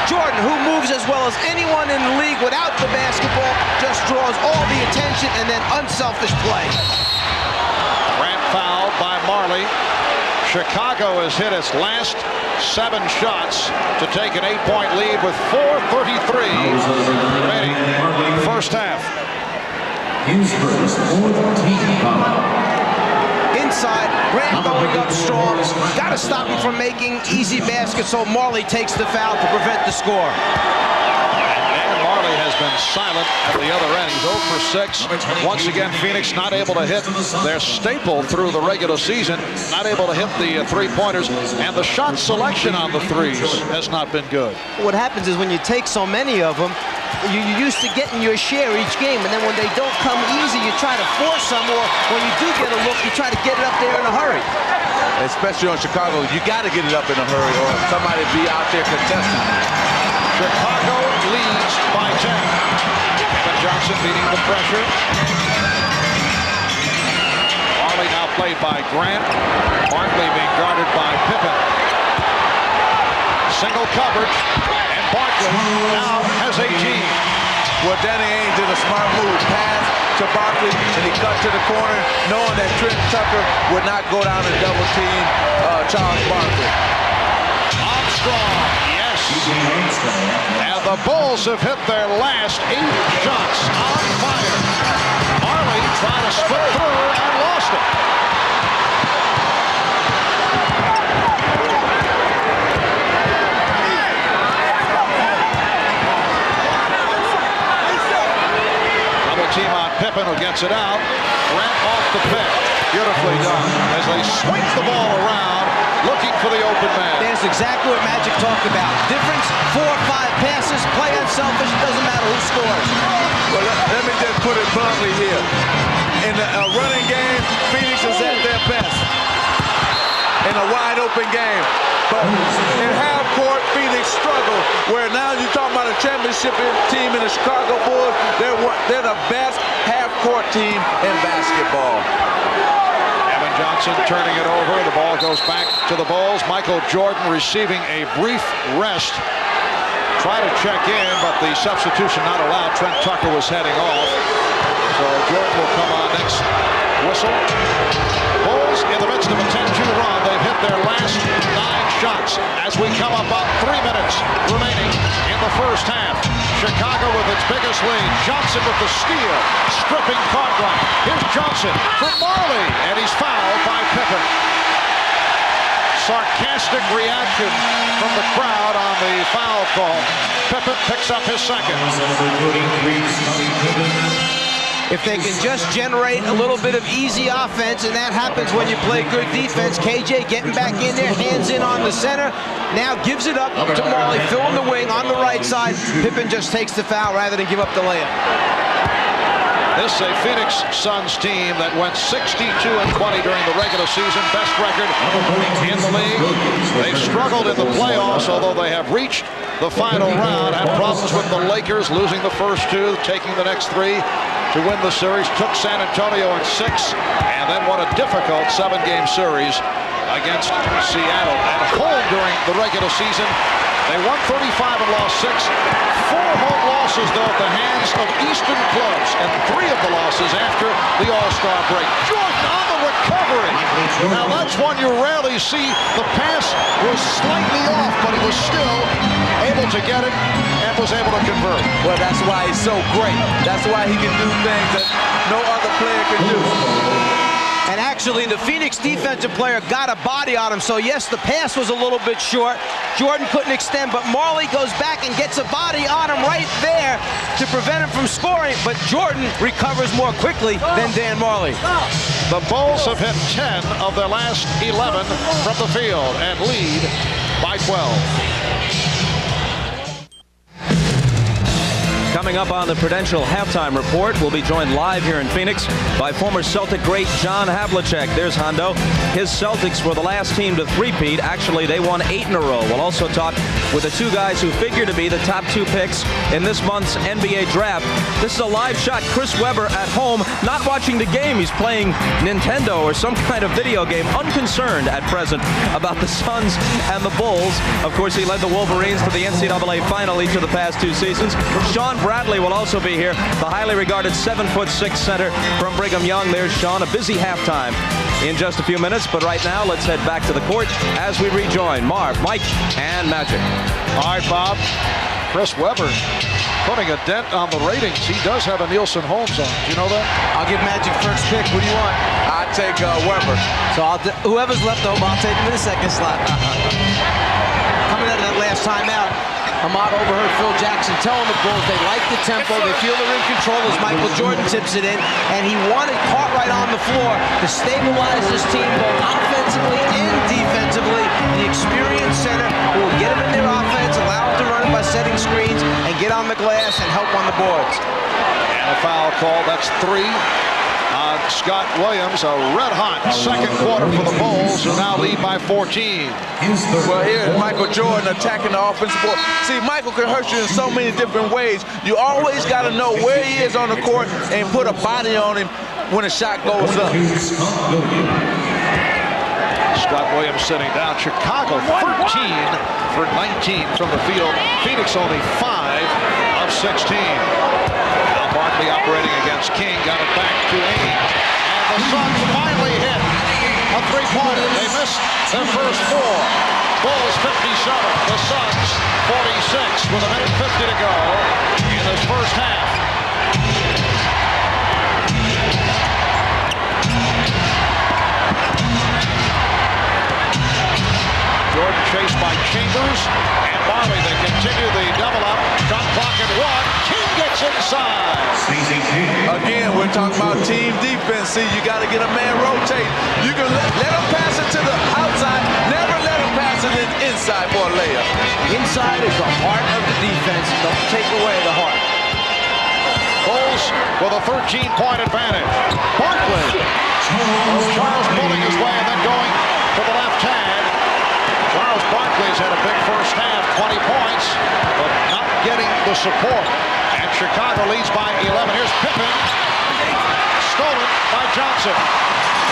Jordan, who moves as well as anyone in the league without the basketball, just draws all the attention and then unselfish play.
Grant fouled by Marley. Chicago has hit its last 7 shots to take an 8-point lead with 4:33 remaining. First half.
Inside, Grant going up strong. Got to stop him from making easy baskets, so Marley takes the foul to prevent the score.
Marley has been silent at the other end. He's 0 for 6. Once again, Phoenix not able to hit their staple through the regular season, not able to hit the three-pointers, and the shot selection on the threes has not been good.
What happens is when you take so many of them, you're used to getting your share each game, and then when they don't come easy, you try to force them, or when you do get a look, you try to get it up there in a hurry.
Especially on Chicago, you got to get it up in a hurry, or somebody be out there contesting.
Chicago leads by 10. Kevin Johnson meeting the pressure. Marley now played by Grant. Barkley being guarded by Pippen. Single coverage, and Barkley now has 18.
Well, Danny Ainge did a smart move. Pass to Barkley, and he cut to the corner, knowing that Trent Tucker would not go down and double team Charles Barkley.
Armstrong. And the Bulls have hit their last 8 shots on fire. Marley tried to split through and lost it. Double team on Pippen, who gets it out. Grant off the pick. Beautifully done as they swing the ball around, looking for the open man.
That's exactly what Magic talked about. Difference, 4 or 5 passes, play unselfish, it doesn't matter who scores.
Well, let me just put it bluntly here. In a running game, Phoenix is at their best. In a wide open game. But in half court, Phoenix struggle. Where now you're talking about a championship team in the Chicago Bulls. They're the best half court team in basketball.
Johnson turning it over. The ball goes back to the Bulls. Michael Jordan receiving a brief rest. Try to check in, but the substitution not allowed. Trent Tucker was heading off. So Jordan will come on next whistle. Bulls in the midst of a 10-2 run. They've hit their last 9 shots as we come up on 3 minutes remaining in the first half. Chicago with its biggest lead. Johnson with the steal, stripping Cartwright. Here's Johnson for Marley, and he's fouled by Pippen. Sarcastic reaction from the crowd on the foul call. Pippen picks up his second.
If they can just generate a little bit of easy offense, and that happens when you play good defense. KJ getting back in there, hands in on the center. Now gives it up to Marley, filling the wing on the right side. Pippen just takes the foul rather than give up the layup.
This is a Phoenix Suns team that went 62-20 during the regular season, best record in the league. They struggled in the playoffs, although they have reached the final round. Had problems with the Lakers, losing the first 2, taking the next 3 to win the series. Took San Antonio in 6, and then won a difficult 7-game series against Seattle. At home during the regular season, they won 35 and lost 6. 4 home losses, though, at the hands of Eastern clubs, and 3 of the losses after the All-Star break. Jordan on the recovery. Now, that's one you rarely see. The pass was slightly off, but he was still able to get it and was able to convert.
Well, that's why he's so great. That's why he can do things that no other player can do.
And actually, the Phoenix defensive player got a body on him. So, yes, the pass was a little bit short. Jordan couldn't extend, but Marley goes back and gets a body on him right there to prevent him from scoring. But Jordan recovers more quickly than Dan Marley.
The Bulls have hit 10 of their last 11 from the field and lead by 12.
Coming up on the Prudential Halftime Report, we'll be joined live here in Phoenix by former Celtic great John Havlicek. There's Hondo. His Celtics were the last team to three-peat. Actually, they won 8 in a row. We'll also talk with the two guys who figure to be the top 2 picks in this month's NBA draft. This is a live shot. Chris Webber at home, not watching the game. He's playing Nintendo or some kind of video game, unconcerned at present about the Suns and the Bulls. Of course, he led the Wolverines to the NCAA final each of the past 2 seasons. Sean Bradley will also be here, the highly regarded 7'6" center from Brigham Young. There's Sean. A busy halftime in just a few minutes, but right now let's head back to the court as we rejoin Marv, Mike, and Magic.
All right, Bob. Chris Webber putting a dent on the ratings. He does have a Nielsen Holmes on. Do you know that?
I'll give Magic first pick. What do you want?
I take Webber.
So whoever's left over, I'll take him in the second slot. Coming out of that last timeout, Ahmad overheard Phil Jackson telling the Bulls they like the tempo, they feel they're in control as Michael Jordan tips it in, and he wanted Cartwright on the floor to stabilize this team both offensively and defensively. The experienced center who will get them in their offense, allow them to run it by setting screens, and get on the glass and help on the boards.
And a foul call. That's 3 on Scott Williams. A red-hot second quarter for the Bulls, who now lead by 14.
Well, here's Michael Jordan attacking the offensive board. See, Michael can hurt you in so many different ways. You always got to know where he is on the court and put a body on him when a shot goes up.
Scott Williams sitting down. Chicago 13 for 19 from the field. Phoenix only 5 of 16. Now Barkley operating against King. Got it back to Ainge. And the Suns finally hit a three-pointer. They missed their first 4. Bulls 57. The Suns 46 with a minute 50 to go in this first half. Jordan chased by Chambers and Barley. They continue the double up. Shot clock at 1. King gets inside.
Again, we're talking about team defense. See, you got to get a man rotate. You can let him pass it to the outside. Never let him pass it inside for a layup.
Inside is the heart of the defense. Don't take away the heart.
Bulls with a 13-point advantage. Barkley. Charles pulling his way and then going to the left hand. Charles Barkley's had a big first half, 20 points, but not getting the support. And Chicago leads by 11. Here's Pippen. Stolen by Johnson.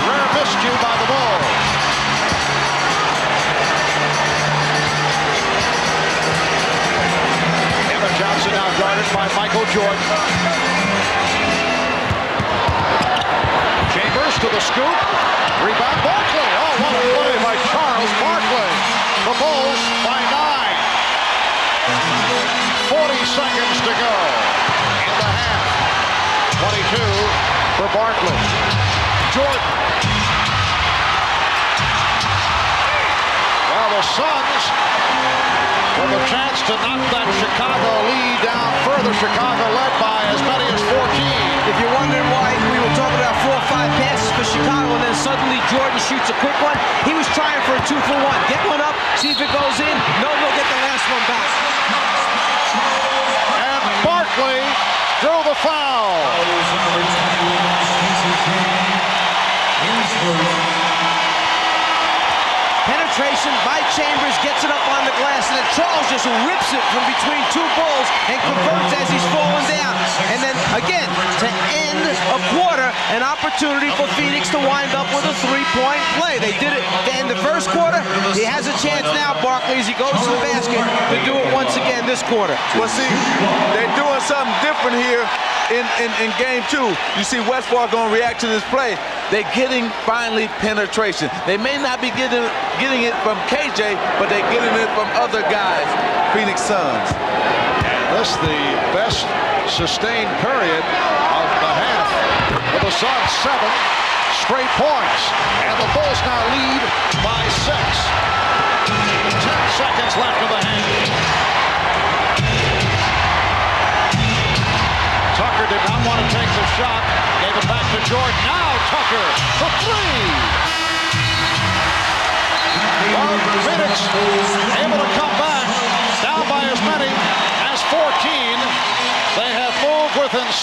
Rare miscue by the Bulls. Evan Johnson now guarded by Michael Jordan. Chambers to the scoop. Rebound Barkley. Oh, what a play by Charles Barkley. The Bulls by 9. 40 seconds to go in the half. 22 for Barkley. Jordan. Well, the Suns with a chance to knock that Chicago lead down further. Chicago led by as many as 14.
If you're wondering why we were talking about 4 or 5 passes for Chicago and then suddenly Jordan shoots a quick one, he was trying for a 2-for-1. Get one up, see if it goes in. No, we'll get the last one back.
And Barkley drew the foul.
Penetration by Chambers, gets it up on the glass, and then Charles just rips it from between 2 Bulls and converts as he's falling down. And then again, to end a quarter, an opportunity for Phoenix to wind up with a 3-point play. They did it to end the first quarter. He has a chance now, Barkley, as he goes to the basket, to do it once again this quarter.
Well, see, they're doing something different here in game 2. You see Westbrook going to react to this play. They're getting finally penetration. They may not be getting it from KJ, but they're getting it from other guys, Phoenix Suns.
And this the best sustained period of the half for the Suns. 7 straight points. And the Bulls now lead by 6. 10 seconds left of the half. Tucker did not want to take the shot. Gave it back to Jordan. Now Tucker for 3. Well, Phoenix able to come back down by as many as 14. They have moved within 6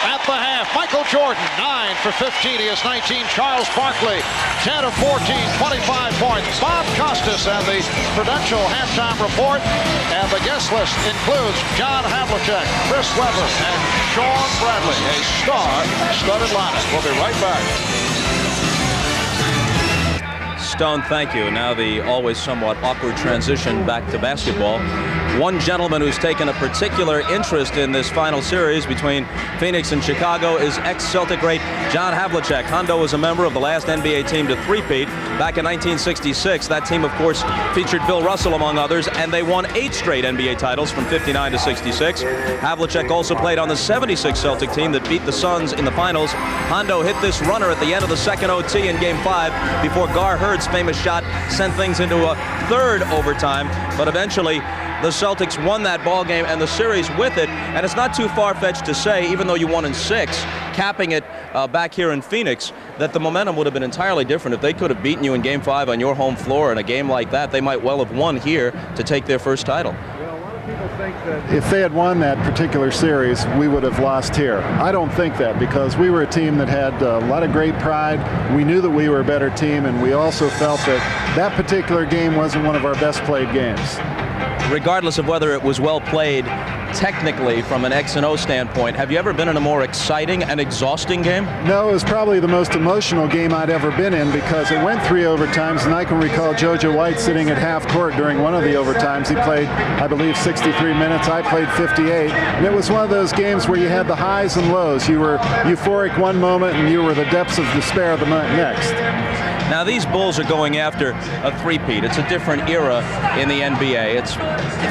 at the half. Michael Jordan, 9 for 15. He has 19. Charles Barkley, 10 of 14, 25 points. Bob Costas and the Prudential halftime report. And the guest list includes John Havlicek, Chris Webber, and Sean Bradley. A star-studded lineup. We'll be right back.
Stone, thank you. Now the always somewhat awkward transition back to basketball. One gentleman who's taken a particular interest in this final series between Phoenix and Chicago is ex-Celtic great John Havlicek. Hondo was a member of the last NBA team to three-peat back in 1966. That team, of course, featured Bill Russell, among others, and they won 8 straight NBA titles from 59 to 66. Havlicek also played on the 76 Celtic team that beat the Suns in the finals. Hondo hit this runner at the end of the second OT in Game 5 before Gar Hurd's famous shot sent things into a third overtime, but eventually the Celtics won that ball game and the series with it, and it's not too far-fetched to say, even though you won in 6, capping it back here in Phoenix, that the momentum would have been entirely different. If they could have beaten you in Game 5 on your home floor in a game like that, they might well have won here to take their first title.
People think that if they had won that particular series, we would have lost here. I don't think that, because we were a team that had a lot of great pride. We knew that we were a better team, and we also felt that that particular game wasn't one of our best played games.
Regardless of whether it was well played technically from an X&O standpoint, have you ever been in a more exciting and exhausting game?
No, it was probably the most emotional game I'd ever been in, because it went 3 overtimes, and I can recall JoJo White sitting at half court during one of the overtimes. He played, I believe, 63 minutes. I played 58, and it was one of those games where you had the highs and lows. You were euphoric one moment, and you were the depths of despair the next.
Now these Bulls are going after a three-peat. It's a different era in the NBA. It's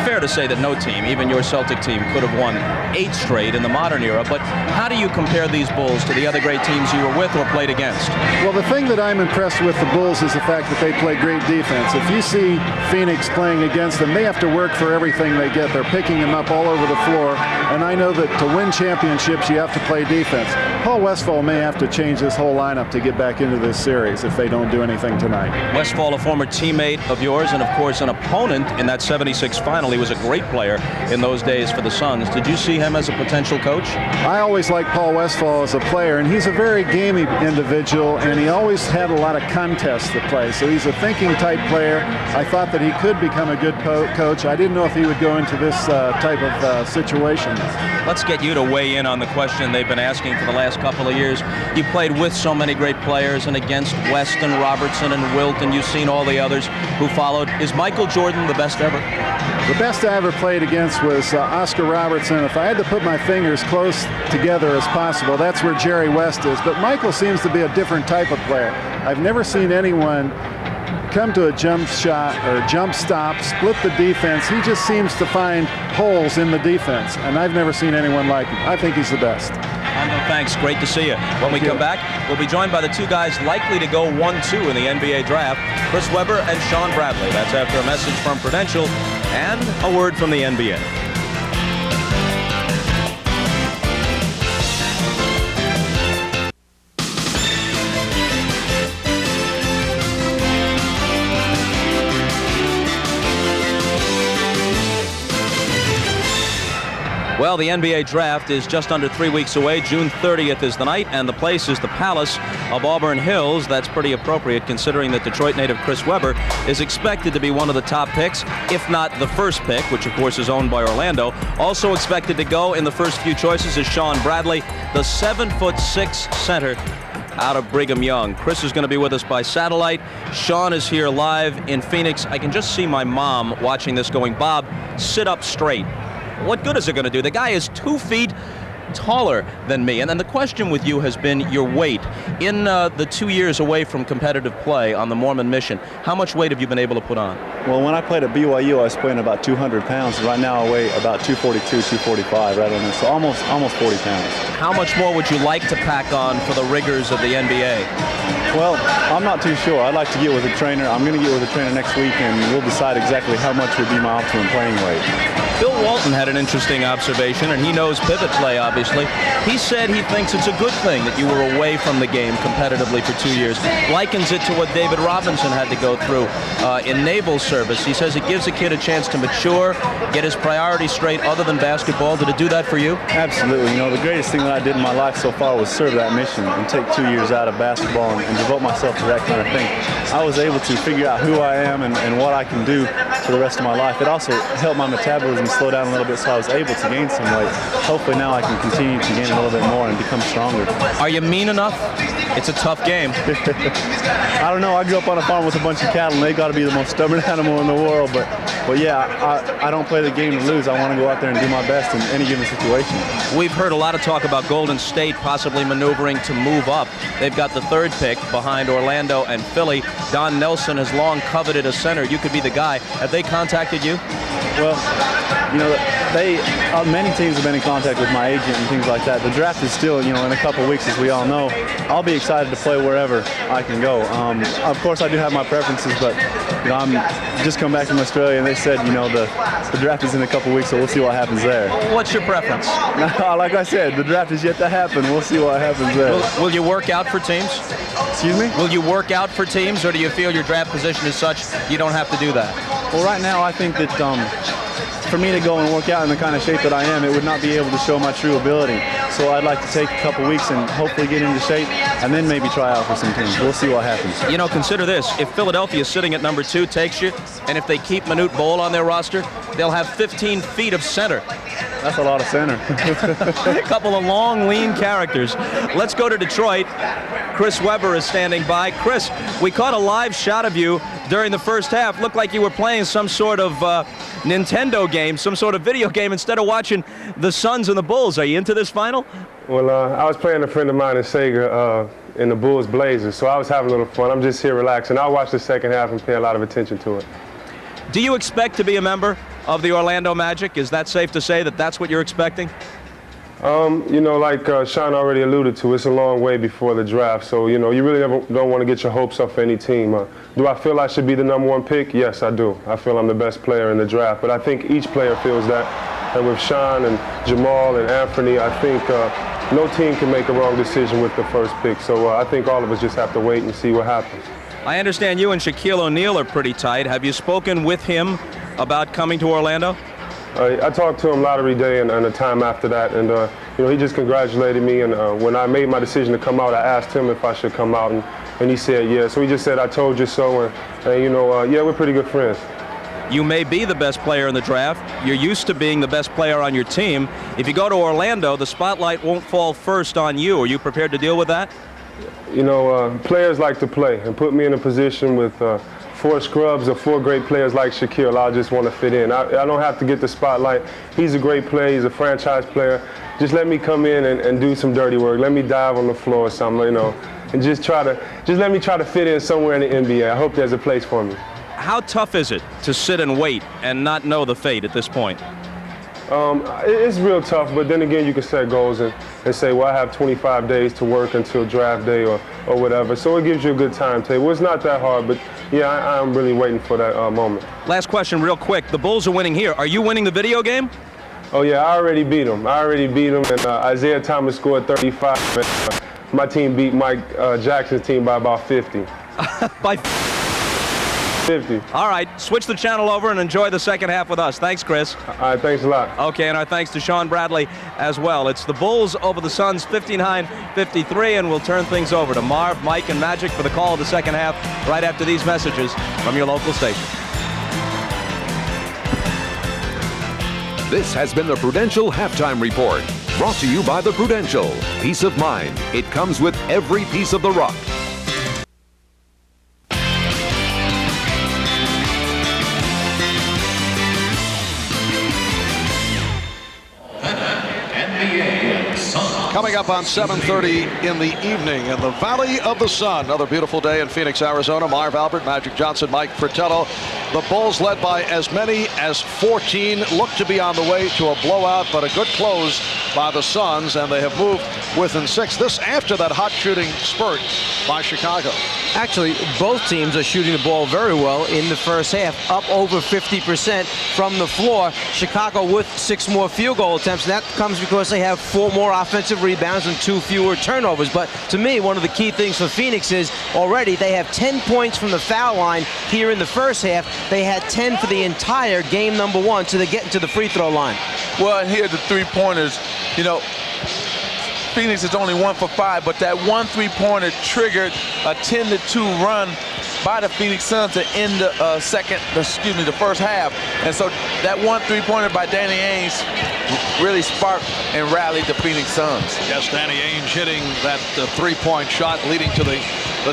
fair to say that no team, even your Celtic team, could have won 8 straight in the modern era. But how do you compare these Bulls to the other great teams you were with or played against?
Well, the thing that I'm impressed with the Bulls is the fact that they play great defense. If you see Phoenix playing against them, they have to work for everything they get. They're picking them up all over the floor. And I know that to win championships, you have to play defense. Paul Westphal may have to change his whole lineup to get back into this series if they don't do anything tonight.
Westphal, a former teammate of yours and, of course, an opponent in that 76 final. He was a great player in those days for the Suns. Did you see him as a potential coach?
I always liked Paul Westphal as a player, and he's a very gamey individual, and he always had a lot of contests to play. So he's a thinking type player. I thought that he could become a good coach. I didn't know if he would go into this type of situation.
Let's get you to weigh in on the question they've been asking for the last couple of years. You played with so many great players and against West and Robertson and Wilt, and you've seen all the others who followed. Is Michael Jordan the best ever?
The best I ever played against was Oscar Robertson. If I had to put my fingers close together as possible, that's where Jerry West is. But Michael seems to be a different type of player. I've never seen anyone come to a jump shot or jump stop, split the defense. He just seems to find holes in the defense, and I've never seen anyone like him. I think he's the best.
Thanks. Great to see you. When we come back, we'll be joined by the 2 guys likely to go 1-2 in the NBA draft, Chris Webber and Sean Bradley. That's after a message from Prudential and a word from the NBA. Well, the NBA draft is just under 3 weeks away. June 30th is the night, and the place is the Palace of Auburn Hills. That's pretty appropriate considering that Detroit native Chris Webber is expected to be one of the top picks, if not the first pick, which of course is owned by Orlando. Also expected to go in the first few choices is Sean Bradley, the 7'6" center out of Brigham Young. Chris is going to be with us by satellite. Sean is here live in Phoenix. I can just see my mom watching this going, Bob, sit up straight. What good is it going to do? The guy is 2 feet taller than me. And then the question with you has been your weight. In the 2 years away from competitive play on the Mormon mission, how much weight have you been able to put on?
Well, when I played at BYU, I was playing about 200 pounds. Right now I weigh about 242, 245, right on this. So almost 40 pounds.
How much more would you like to pack on for the rigors of the NBA?
Well, I'm not too sure. I'd like to get with a trainer. I'm going to get with a trainer next week, and we'll decide exactly how much would be my optimum playing weight.
Bill Walton had an interesting observation, and he knows pivot play, obviously. obviously. He said he thinks it's a good thing that you were away from the game competitively for 2 years. Likens it to what David Robinson had to go through in naval service. He says it gives a kid a chance to mature, get his priorities straight other than basketball. Did it do that for you?
Absolutely. You know, the greatest thing that I did in my life so far was serve that mission and take 2 years out of basketball and devote myself to that kind of thing. I was able to figure out who I am and what I can do for the rest of my life. It also helped my metabolism slow down a little bit, so I was able to gain some weight. Hopefully now I can continue to gain a little bit more and become stronger.
Are you mean enough? It's a tough game.
I don't know. I grew up on a farm with a bunch of cattle, and they got to be the most stubborn animal in the world. But yeah, I don't play the game to lose. I want to go out there and do my best in any given situation.
We've heard a lot of talk about Golden State possibly maneuvering to move up. They've got the 3rd pick behind Orlando and Philly. Don Nelson has long coveted a center. You could be the guy. Have they contacted you?
Well, you know, many teams have been in contact with my agent and things like that. The draft is still, you know, in a couple of weeks, as we all know. I'll be excited to play wherever I can go. Of course, I do have my preferences, but you know, I'm just come back from Australia, and they said, you know, the draft is in a couple of weeks, so we'll see what happens there.
What's your preference?
Like I said, the draft is yet to happen. We'll see what happens there.
Will you work out for teams?
Excuse me?
Will you work out for teams, or do you feel your draft position is such you don't have to do that?
Well, right now, I think that for me to go and work out in the kind of shape that I am, it would not be able to show my true ability. So I'd like to take a couple weeks and hopefully get into shape and then maybe try out for some teams. We'll see what happens.
You know, consider this. If Philadelphia sitting at number 2 takes you, and if they keep Manute Bol on their roster, they'll have 15 feet of center.
That's a lot of center.
A couple of long, lean characters. Let's go to Detroit. Chris Webber is standing by. Chris, we caught a live shot of you during the first half. Looked like you were playing some sort of Nintendo game, some sort of video game, instead of watching the Suns and the Bulls. Are you into this final?
Well, I was playing a friend of mine in Sega in the Bulls Blazers, so I was having a little fun. I'm just here relaxing. I'll watch the second half and pay a lot of attention to it.
Do you expect to be a member of the Orlando Magic? Is that safe to say that that's what you're expecting?
You know, like Sean already alluded to, it's a long way before the draft, so, you know, you really don't want to get your hopes up for any team. Do I feel I should be the #1 pick? Yes, I do. I feel I'm the best player in the draft, but I think each player feels that. And with Sean and Jamal and Anthony, I think no team can make a wrong decision with the first pick, so I think all of us just have to wait and see what happens.
I understand you and Shaquille O'Neal are pretty tight. Have you spoken with him about coming to Orlando?
I talked to him lottery day and the time after that, and you know, he just congratulated me. And when I made my decision to come out, I asked him if I should come out, and he said yeah. So he just said, "I told you so," and you know, yeah, we're pretty good friends.
You may be the best player in the draft. You're used to being the best player on your team. If you go to Orlando, the spotlight won't fall first on you. Are you prepared to deal with that?
You know, players like to play, and put me in a position with 4 scrubs or 4 great players like Shaquille. I just want to fit in. I don't have to get the spotlight. He's a great player. He's a franchise player. Just let me come in and do some dirty work. Let me dive on the floor or something, you know, and just let me try to fit in somewhere in the NBA. I hope there's a place for me.
How tough is it to sit and wait and not know the fate at this point?
It's real tough, but then again, you can set goals and say, well, I have 25 days to work until draft day or whatever. So it gives you a good timetable. It's not that hard, but yeah, I'm really waiting for that moment.
Last question real quick. The Bulls are winning here. Are you winning the video game?
Oh, yeah, I already beat them. And Isaiah Thomas scored 35. And, my team beat Mike Jackson's team by about 50.
By
50.
All right, switch the channel over and enjoy the second half with us. Thanks, Chris.
All right, thanks a lot.
Okay, and our thanks to Sean Bradley as well. It's the Bulls over the Suns, 59-53, and we'll turn things over to Marv, Mike, and Magic for the call of the second half right after these messages from your local station.
This has been the Prudential Halftime Report, brought to you by the Prudential. Peace of mind. It comes with every piece of the rock.
Coming up on 7:30 in the evening in the Valley of the Sun. Another beautiful day in Phoenix, Arizona. Marv Albert, Magic Johnson, Mike Fratello. The Bulls, led by as many as 14, look to be on the way to a blowout, but a good close by the Suns, and they have moved within 6. This after that hot shooting spurt by Chicago.
Actually, both teams are shooting the ball very well in the first half, up over 50% from the floor. Chicago with 6 more field goal attempts, and that comes because they have 4 more offensive rebounds and 2 fewer turnovers. But to me, one of the key things for Phoenix is already they have 10 points from the foul line here in the first half. They had 10 for the entire game number 1, so they're getting to the free throw line.
Well, and here are the three-pointers. You know, Phoenix is only 1 for 5, but that one three-pointer triggered a 10-2 run by the Phoenix Suns to end the the first half. And so that one three-pointer by Danny Ainge really sparked and rallied the Phoenix Suns.
Yes, Danny Ainge hitting that three-point shot, leading to the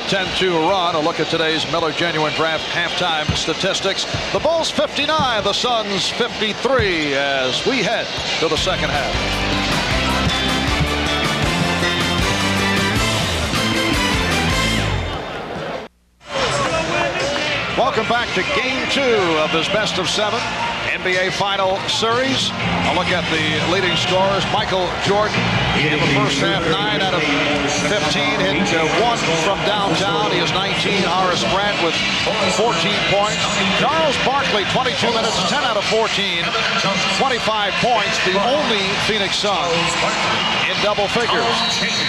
10-2 run. A look at today's Miller Genuine Draft halftime statistics. The Bulls 59, the Suns 53 as we head to the second half. Welcome back to Game 2 of this best of 7 NBA Final Series. A look at the leading scorers. Michael Jordan in the first half, 9 out of 15. Hit 1 from downtown. He is 19. Horace Grant with 14 points. Charles Barkley, 22 minutes, 10 out of 14. 25 points. The only Phoenix Suns in double figures.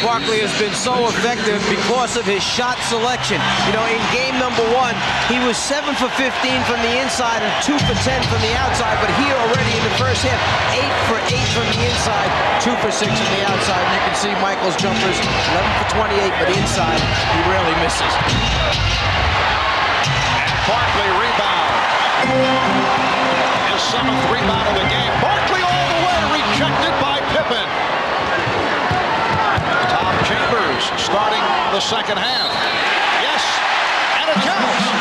Barkley has been so effective because of his shot selection. You know, in game number 1, he was 7 for 15 from the inside and 2 for 10 from the outside. But here already in the first half, 8 for 8 from the inside, 2 for 6 from the outside. And you can see Michael's jumpers, 11 for 28, but inside, he rarely misses.
And Barkley rebound. His 7th rebound of the game. Barkley all the way, rejected by Pippen. Tom Chambers starting the second half. Yes, and it counts.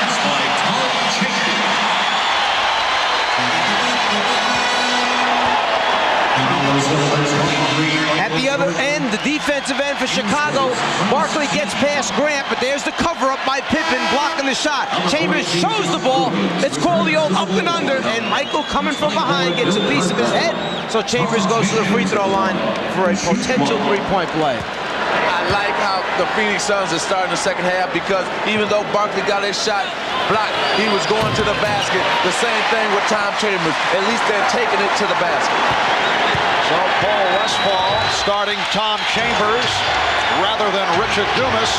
At the other end, the defensive end for Chicago, Barkley gets past Grant, but there's the cover-up by Pippen blocking the shot. Chambers shows the ball. It's called the old up and under, and Michael coming from behind gets a piece of his head. So Chambers goes to the free throw line for a potential three-point play.
I like how the Phoenix Suns are starting the second half because even though Barkley got his shot blocked, he was going to the basket. The same thing with Tom Chambers. At least they're taking it to the basket.
So Paul Westphal starting Tom Chambers rather than Richard Dumas.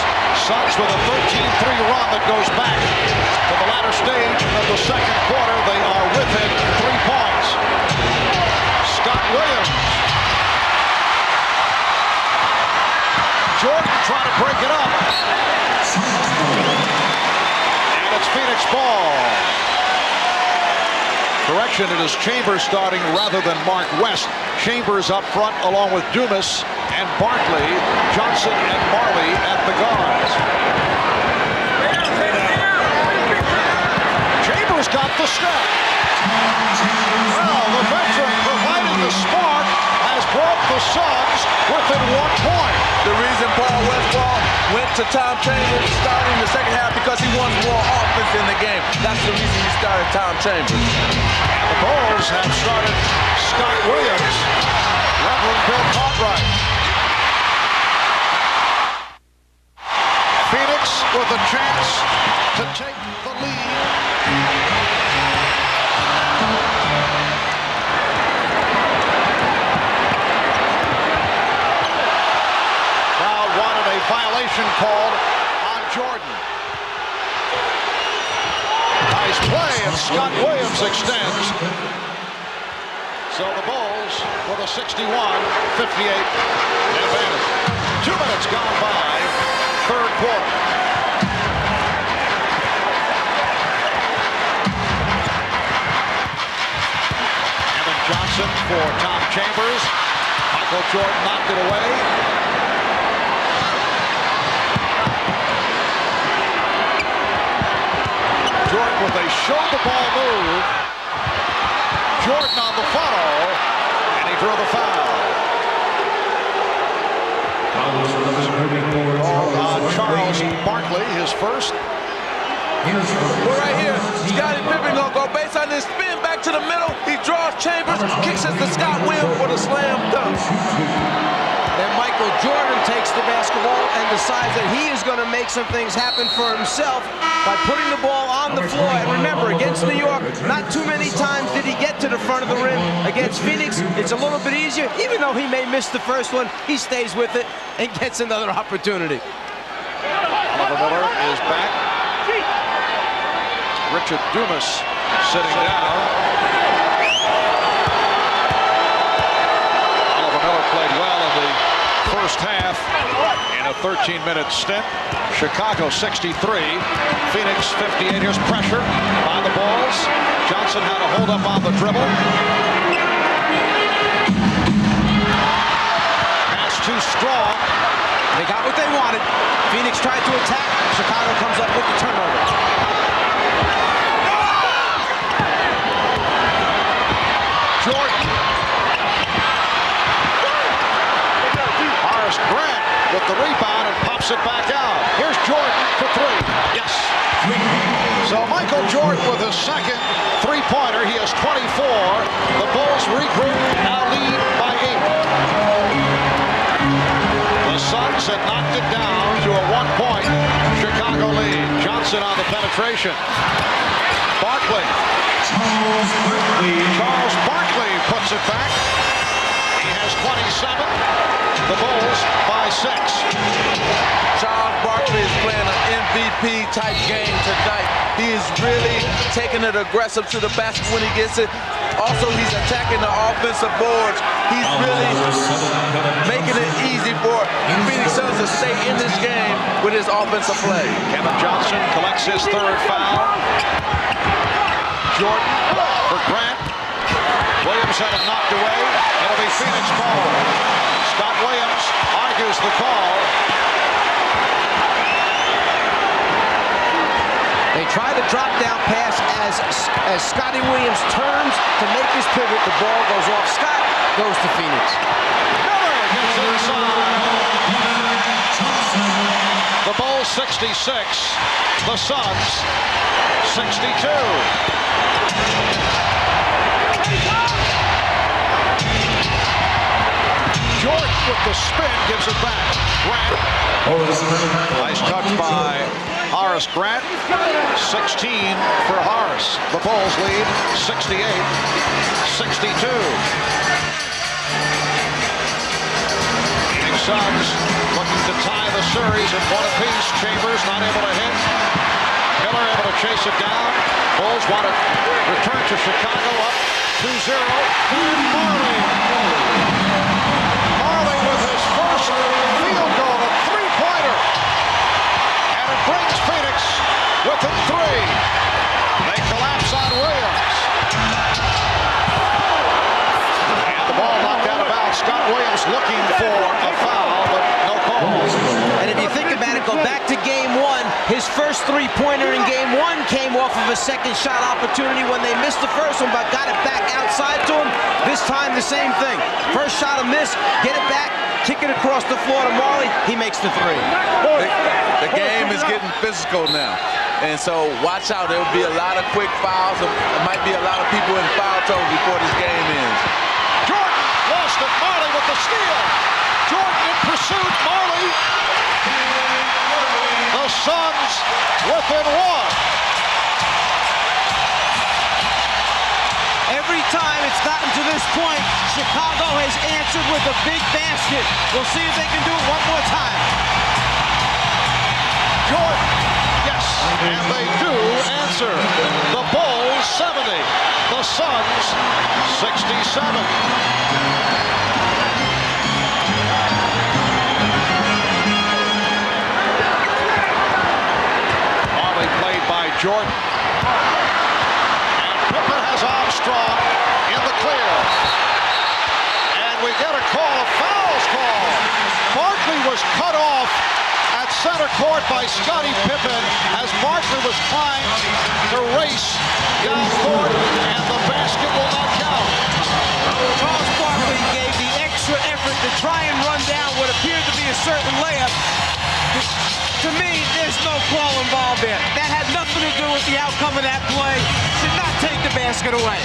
Suns with a 13-3 run that goes back to the latter stage of the second quarter. They are within 3 points. Scott Williams. Jordan trying to break it up. And it's Phoenix ball. Correction, it is Chambers starting rather than Mark West. Chambers up front along with Dumas and Barkley, Johnson and Marley at the guards. Chambers got the step. Well, the veteran providing the spark has brought the Suns within 1 point.
The reason Paul Westphal went to Tom Chambers starting the second half because he wants more offense in the game. That's the reason he started Tom Chambers.
And the Bulls have started Scott Williams, Reverend Bill Cartwright. Phoenix with a chance to take the lead. Crowd wanted a violation called on Jordan. Nice play, and Scott Williams extends. So the Bulls with a 61-58 advantage. 2 minutes gone by, third quarter. Evan Johnson for Tom Chambers. Michael Jordan knocked it away. Jordan with a show-the-ball move. Jordan on the follow, and he drew the foul. Charles Barkley, his first.
We're right here. Scottie Pippen gonna go baseline and spin back to the middle. He draws Chambers, kicks it to Scott Williams for the slam dunk.
Then Michael Jordan takes the basketball and decides that he is going to make some things happen for himself by putting the ball on the floor. And remember, against New York, not too many times did he get to the front of the rim. Against Phoenix, it's a little bit easier. Even though he may miss the first one, he stays with it and gets another opportunity.
Oliver Miller is back. Richard Dumas sitting down. Oliver Miller played well in the first half in a 13-minute stint. Chicago 63, Phoenix 58. Here's pressure by the Bulls. Johnson had a hold up on the dribble. Pass too strong.
They got what they wanted. Phoenix tried to attack. Chicago comes up with the turnover.
Jordan. Horace Grant with the rebound and pops it back out. Here's Jordan for three. Yes. So Michael Jordan with his second three-pointer. He has 24. The Bulls regroup, now lead by 8. The Suns had knocked it down to a 1-point Chicago lead. Johnson on the penetration. Barkley. Charles Barkley puts it back. He has 27. The Bulls by 6.
Charles Barkley is playing an MVP-type game tonight. He is really taking it aggressive to the basket when he gets it. Also, he's attacking the offensive boards. He's really making it easy for Phoenix Suns to stay in this game with his offensive play.
Kevin Johnson collects his third foul. Jordan for Grant. Williams had it knocked away. It'll be Phoenix ball. Scott Williams argues the call.
They try the drop-down pass as Scotty Williams turns to make his pivot. The ball goes off. Scott goes to Phoenix.
Miller gets inside. The Bulls 66. The Suns 62. Jordan with the spin gives it back. Grant. Nice touch by Horace Grant. 16 for Horace. The Bulls lead 68-62. Phoenix Suns looking to tie the series at one apiece. Chambers not able to hit. Miller able to chase it down. Bulls want to return to Chicago up 2-0. And Marley. Marley with his first field goal, a three-pointer. And it brings Phoenix within 3. They collapse on Williams. And the ball knocked out of bounds. Scott Williams looking for a foul, but no call.
And if you think about it, go back to game 1. His first three-pointer in game 1 came off of a second shot opportunity when they missed the first one, but got it back outside to him. This time, the same thing. First shot a miss, get it back, kick it across the floor to Marley. He makes the 3.
The game is getting physical now. And so watch out. There will be a lot of quick fouls. There might be a lot of people in foul trouble before this game ends.
Jordan lost it. Marley with the steal. Jordan in pursuit. Marley. The Suns within 1.
Every time it's gotten to this point, Chicago has answered with a big basket. We'll see if they can do it one more time.
Jordan, yes, and they do answer. The Bulls 70, the Suns 67. Marley played by Jordan. And Pippen has Armstrong in the clear. And we get a call, a fouls call. Barkley was cut off at center court by Scottie Pippen as Barkley was trying to race down court, and the basket will not count.
Charles Barkley gave the extra effort to try and run down what appeared to be a certain layup to To me, there's no call involved there. That had nothing to do with the outcome of that play. Should not take the basket away.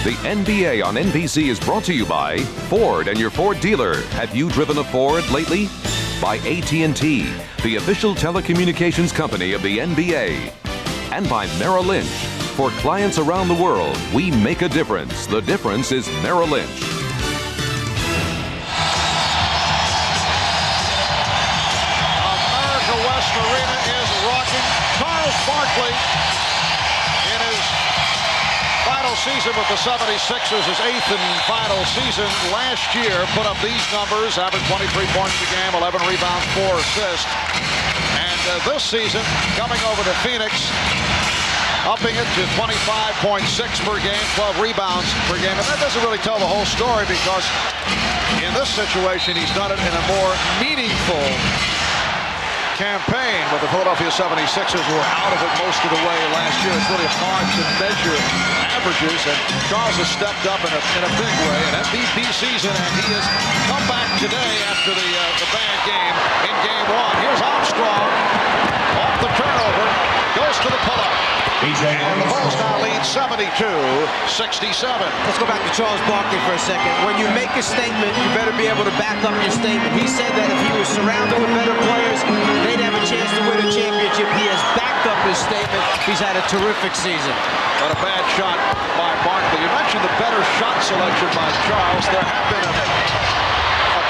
The NBA on NBC is brought to you by Ford and your Ford dealer. Have you driven a Ford lately? By AT&T, the official telecommunications company of the NBA. And by Merrill Lynch. For clients around the world, we make a difference. The difference is Merrill Lynch.
America West Arena is rocking. Charles Barkley in his final season with the 76ers, his 8th and final season last year, put up these numbers, averaged 23 points a game, 11 rebounds, 4 assists. And this season, coming over to Phoenix, upping it to 25.6 per game, 12 rebounds per game. And that doesn't really tell the whole story, because in this situation, he's done it in a more meaningful campaign with the Philadelphia 76ers, who were out of it most of the way last year. It's really hard to measure averages, and Charles has stepped up in a big way, an MVP season, and he has come back today after the bad game in Game 1. Here's Armstrong off the turnover, goes to the pull-up. And the Bulls now lead 72-67.
Let's go back to Charles Barkley for a second. When you make a statement, you better be able to back up your statement. He said that if he was surrounded with better players, they'd have a chance to win a championship. He has backed up his statement. He's had a terrific season.
But a bad shot by Barkley. You mentioned the better shot selection by Charles. There have been a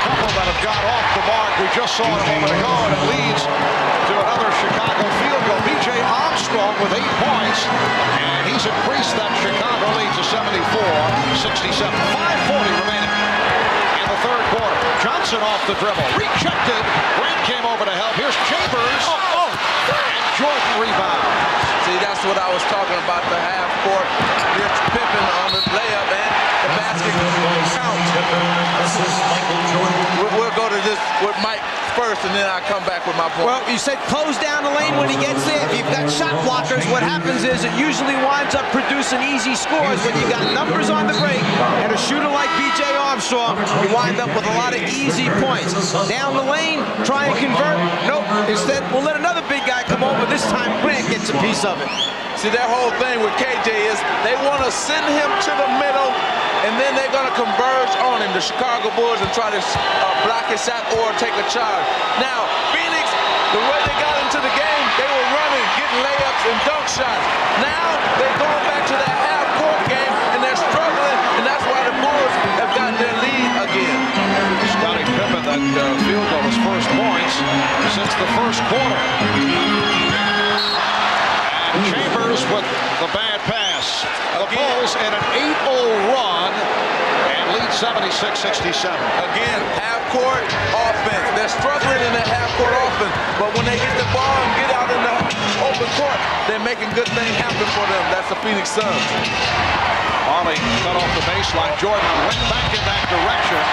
couple that have got off the mark. We just saw it a moment ago, and it leads to another Chicago field goal. B.J. Armstrong with 8 points, and he's increased that Chicago lead to 74-67. 5:40 remaining in the third quarter. Johnson off the dribble, rejected. Grant came over to help. Here's Chambers, and Jordan rebound.
See, that's what I was talking about, the half court. Here's Pippen on the layup, and the basket count. We'll go to this with Mike first, and then I'll come back with my point.
Well, you said close down the lane when he gets there. If you've got shot blockers, what happens is it usually winds up producing easy scores. When you've got numbers on the break and a shooter like B.J. Armstrong, you wind up with a lot of easy points. Down the lane, try and convert. Nope. Instead, we'll let another big guy come over. This time, Grant gets a piece of it.
See, that whole thing with KJ is they want to send him to the middle, and then they're going to converge on him, the Chicago Bulls, and try to block his shot or take a charge. Now, Phoenix, the way they got into the game, they were running, getting layups and dunk shots. Now, they're going back to that half-court game, and they're struggling, and that's why the Bulls have gotten their lead again.
Scottie Pippen, that field goal, his first points since the first quarter. And Chambers with the bad pass. The Bulls in an 8-0 run and lead 76-67.
Again, half-court offense. They're struggling in that half-court offense, but when they get the ball and get out in the open court, they're making good things happen for them. That's the Phoenix Suns.
Harley cut off the baseline. Jordan went back in that direction.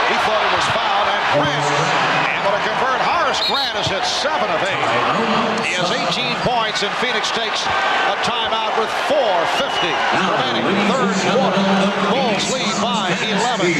He thought it was fouled, and Grant able to convert. Horace Grant has hit 7 of 8. He has 18 points, and Phoenix takes a timeout with 4:50 remaining. Third quarter. Bulls lead by 11.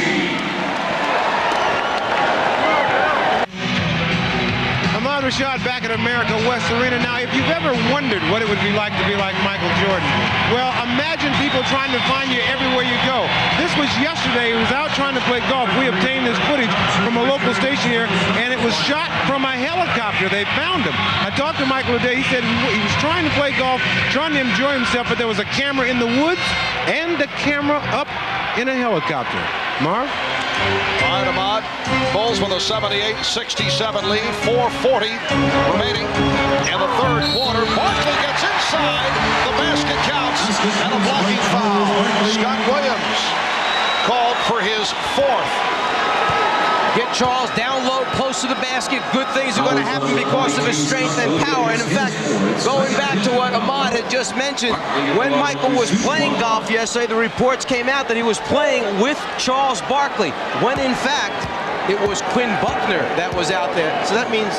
Ahmad Rashad back at America West Arena. Now, if you've ever wondered what it would be like to be like Michael Jordan, well, imagine people trying to find you everywhere you go. This was yesterday. He was out trying to play golf. We obtained this footage from a local station here, and it was shot from a helicopter. They found him. I talked to Michael today. He said he was trying to play golf, trying to enjoy himself, but there was a camera in the woods and a camera up in a helicopter. Marv?
All right, Ahmad. Bulls with a 78-67 lead. 4:40 remaining in the third quarter. Barkley gets inside. The basket counts, and a blocking foul. Scott Williams called for his 4th.
Get Charles down low, close to the basket. Good things are going to happen because of his strength and power. And in fact, going back to what Ahmad had just mentioned, when Michael was playing golf yesterday, the reports came out that he was playing with Charles Barkley, when in fact, it was Quinn Buckner that was out there. So that means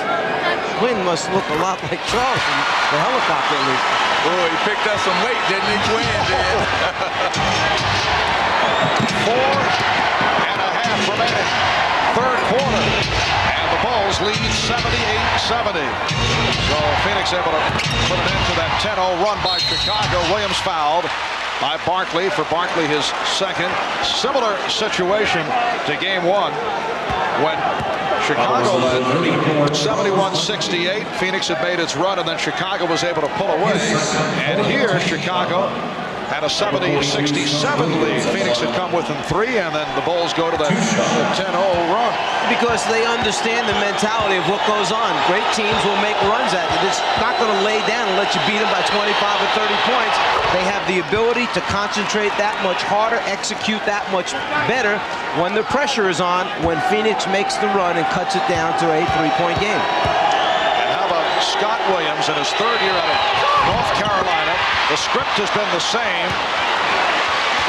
Quinn must look a lot like Charles in the helicopter at least.
Oh, he picked up some weight, didn't he? Quinn did.
4.5 half remaining. Third quarter. And the Bulls lead 78-70. So Phoenix able to put an end to that 10-0 run by Chicago. Williams fouled by Barkley. For Barkley, his second. Similar situation to game one when Chicago led 71-68. Phoenix had made its run, and then Chicago was able to pull away. And here, Chicago had a 70-67 lead. Phoenix had come within 3, and then the Bulls go to that 10-0 run.
Because they understand the mentality of what goes on. Great teams will make runs at it. It's not going to lay down and let you beat them by 25 or 30 points. They have the ability to concentrate that much harder, execute that much better when the pressure is on, when Phoenix makes the run and cuts it down to a 3-point game.
And how about Scott Williams in his third year out of North Carolina? The script has been the same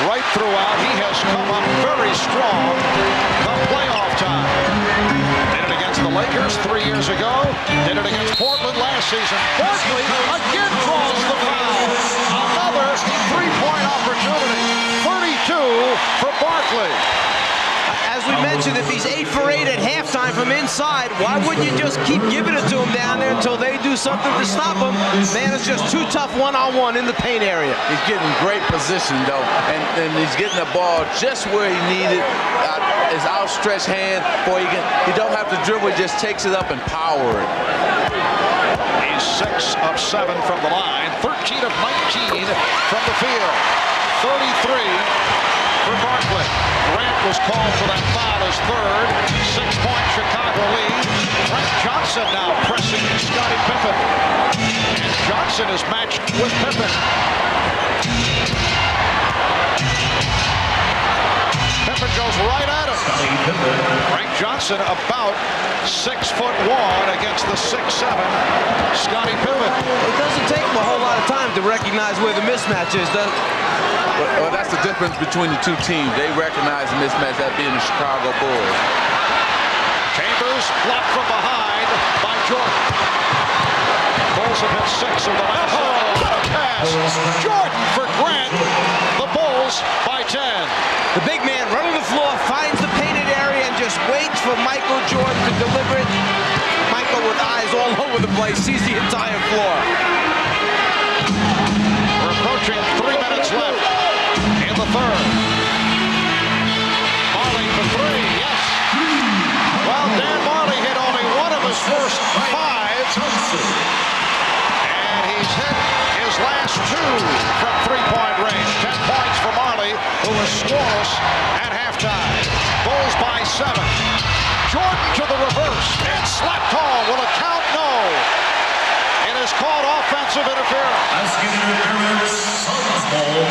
right throughout. He has come up very strong come playoff time. Did it against the Lakers 3 years ago. Did it against Portland last season. Barkley again draws the foul. Another three-point opportunity. 32 for Barkley.
As we mentioned, if he's 8 for 8 at halftime from inside, why wouldn't you just keep giving it to him down there until they do something to stop him? Man, it's just too tough one-on-one in the paint area.
He's getting great position, though, and he's getting the ball just where he needed. His outstretched hand, boy, he don't have to dribble, he just takes it up and power it.
He's 6 of 7 from the line, 13 of 19 from the field, 33 for Barkley. Grant was called for that foul, his third. 6-point Chicago lead. Frank Johnson now pressing Scottie Pippen. And Johnson is matched with Pippen. Pippen goes right at him. Frank Johnson about 6'1" against the 6'7" Scottie Pippen.
It doesn't take him a whole lot of time to recognize where the mismatch is, does it?
Well, that's the difference between the two teams. They recognize the mismatch, that being the Chicago Bulls.
Chambers blocked from behind by Jordan. Bulls have hit 6 of the last. Oh, pass. Jordan for Grant. The Bulls by 10.
The big man running the floor, finds the painted area, and just waits for Michael Jordan to deliver it. Michael, with eyes all over the place, sees the entire floor.
We're approaching 3 minutes left in the third. Marley for 3, yes. Well, Dan Marley hit only one of his first 5. And he's hit his last 2 from 3-point range. 10 points for Marley, who was scoreless at halftime. Bulls by 7. Jordan to the reverse and slapped home. Will it count? No. It is called offensive interference.
Suns ball.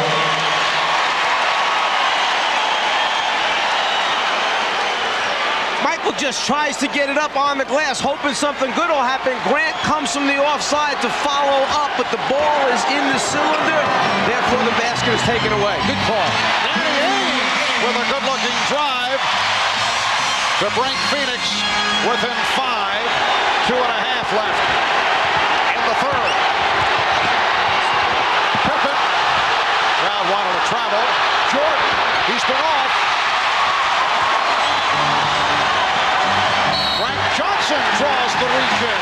Michael just tries to get it up on the glass, hoping something good will happen. Grant comes from the offside to follow up, but the ball is in the cylinder. Therefore, the basket is taken away. Good call.
Danny Ainge with a good-looking drive to bring Phoenix within 5. 2.5 left in the third. Pippen. Crowd wanted to travel. Jordan. He's been off. Frank Johnson draws the reach in.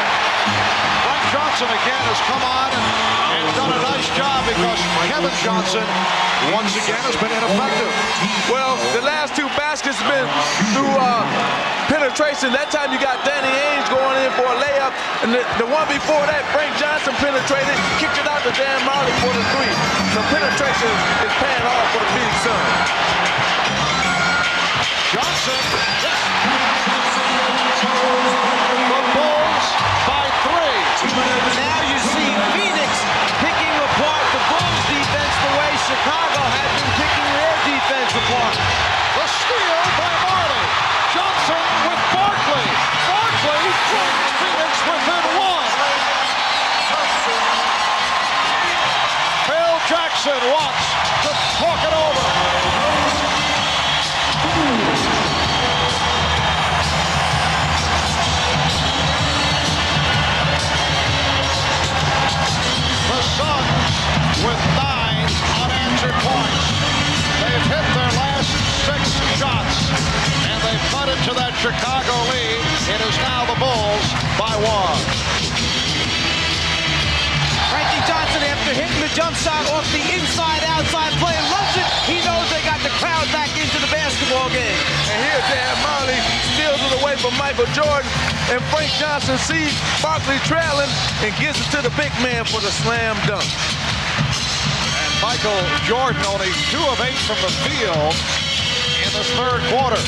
Frank Johnson again has come on and done a nice job because Kevin Johnson once again has been ineffective.
Well, the last 2 baskets have been through penetration. That time you got Danny Ainge going in for a layup, and the one before that, Frank Johnson penetrated, kicked it out to Dan Marley for the 3. So penetration is paying off for the Phoenix Suns.
Johnson, yes. The Bulls by 3.
Now you see Phoenix picking apart the Bulls defense the way Chicago had been picking their defense apart.
The steal by Marley. Johnson with Barkley. Barkley brings Phoenix within 1. Phil Jackson wants to talk it over. The Suns with 9 unanswered points. They've hit their last 6 shots, and is now the Bulls by 1.
Frankie Johnson, after hitting the jump shot off the inside-outside play, loves it. He knows they got the crowd back into the basketball game.
And here's Dan Marley, steals it away from Michael Jordan. And Frank Johnson sees Barkley trailing and gives it to the big man for the slam dunk.
And Michael Jordan only 2 of 8 from the field in this third quarter.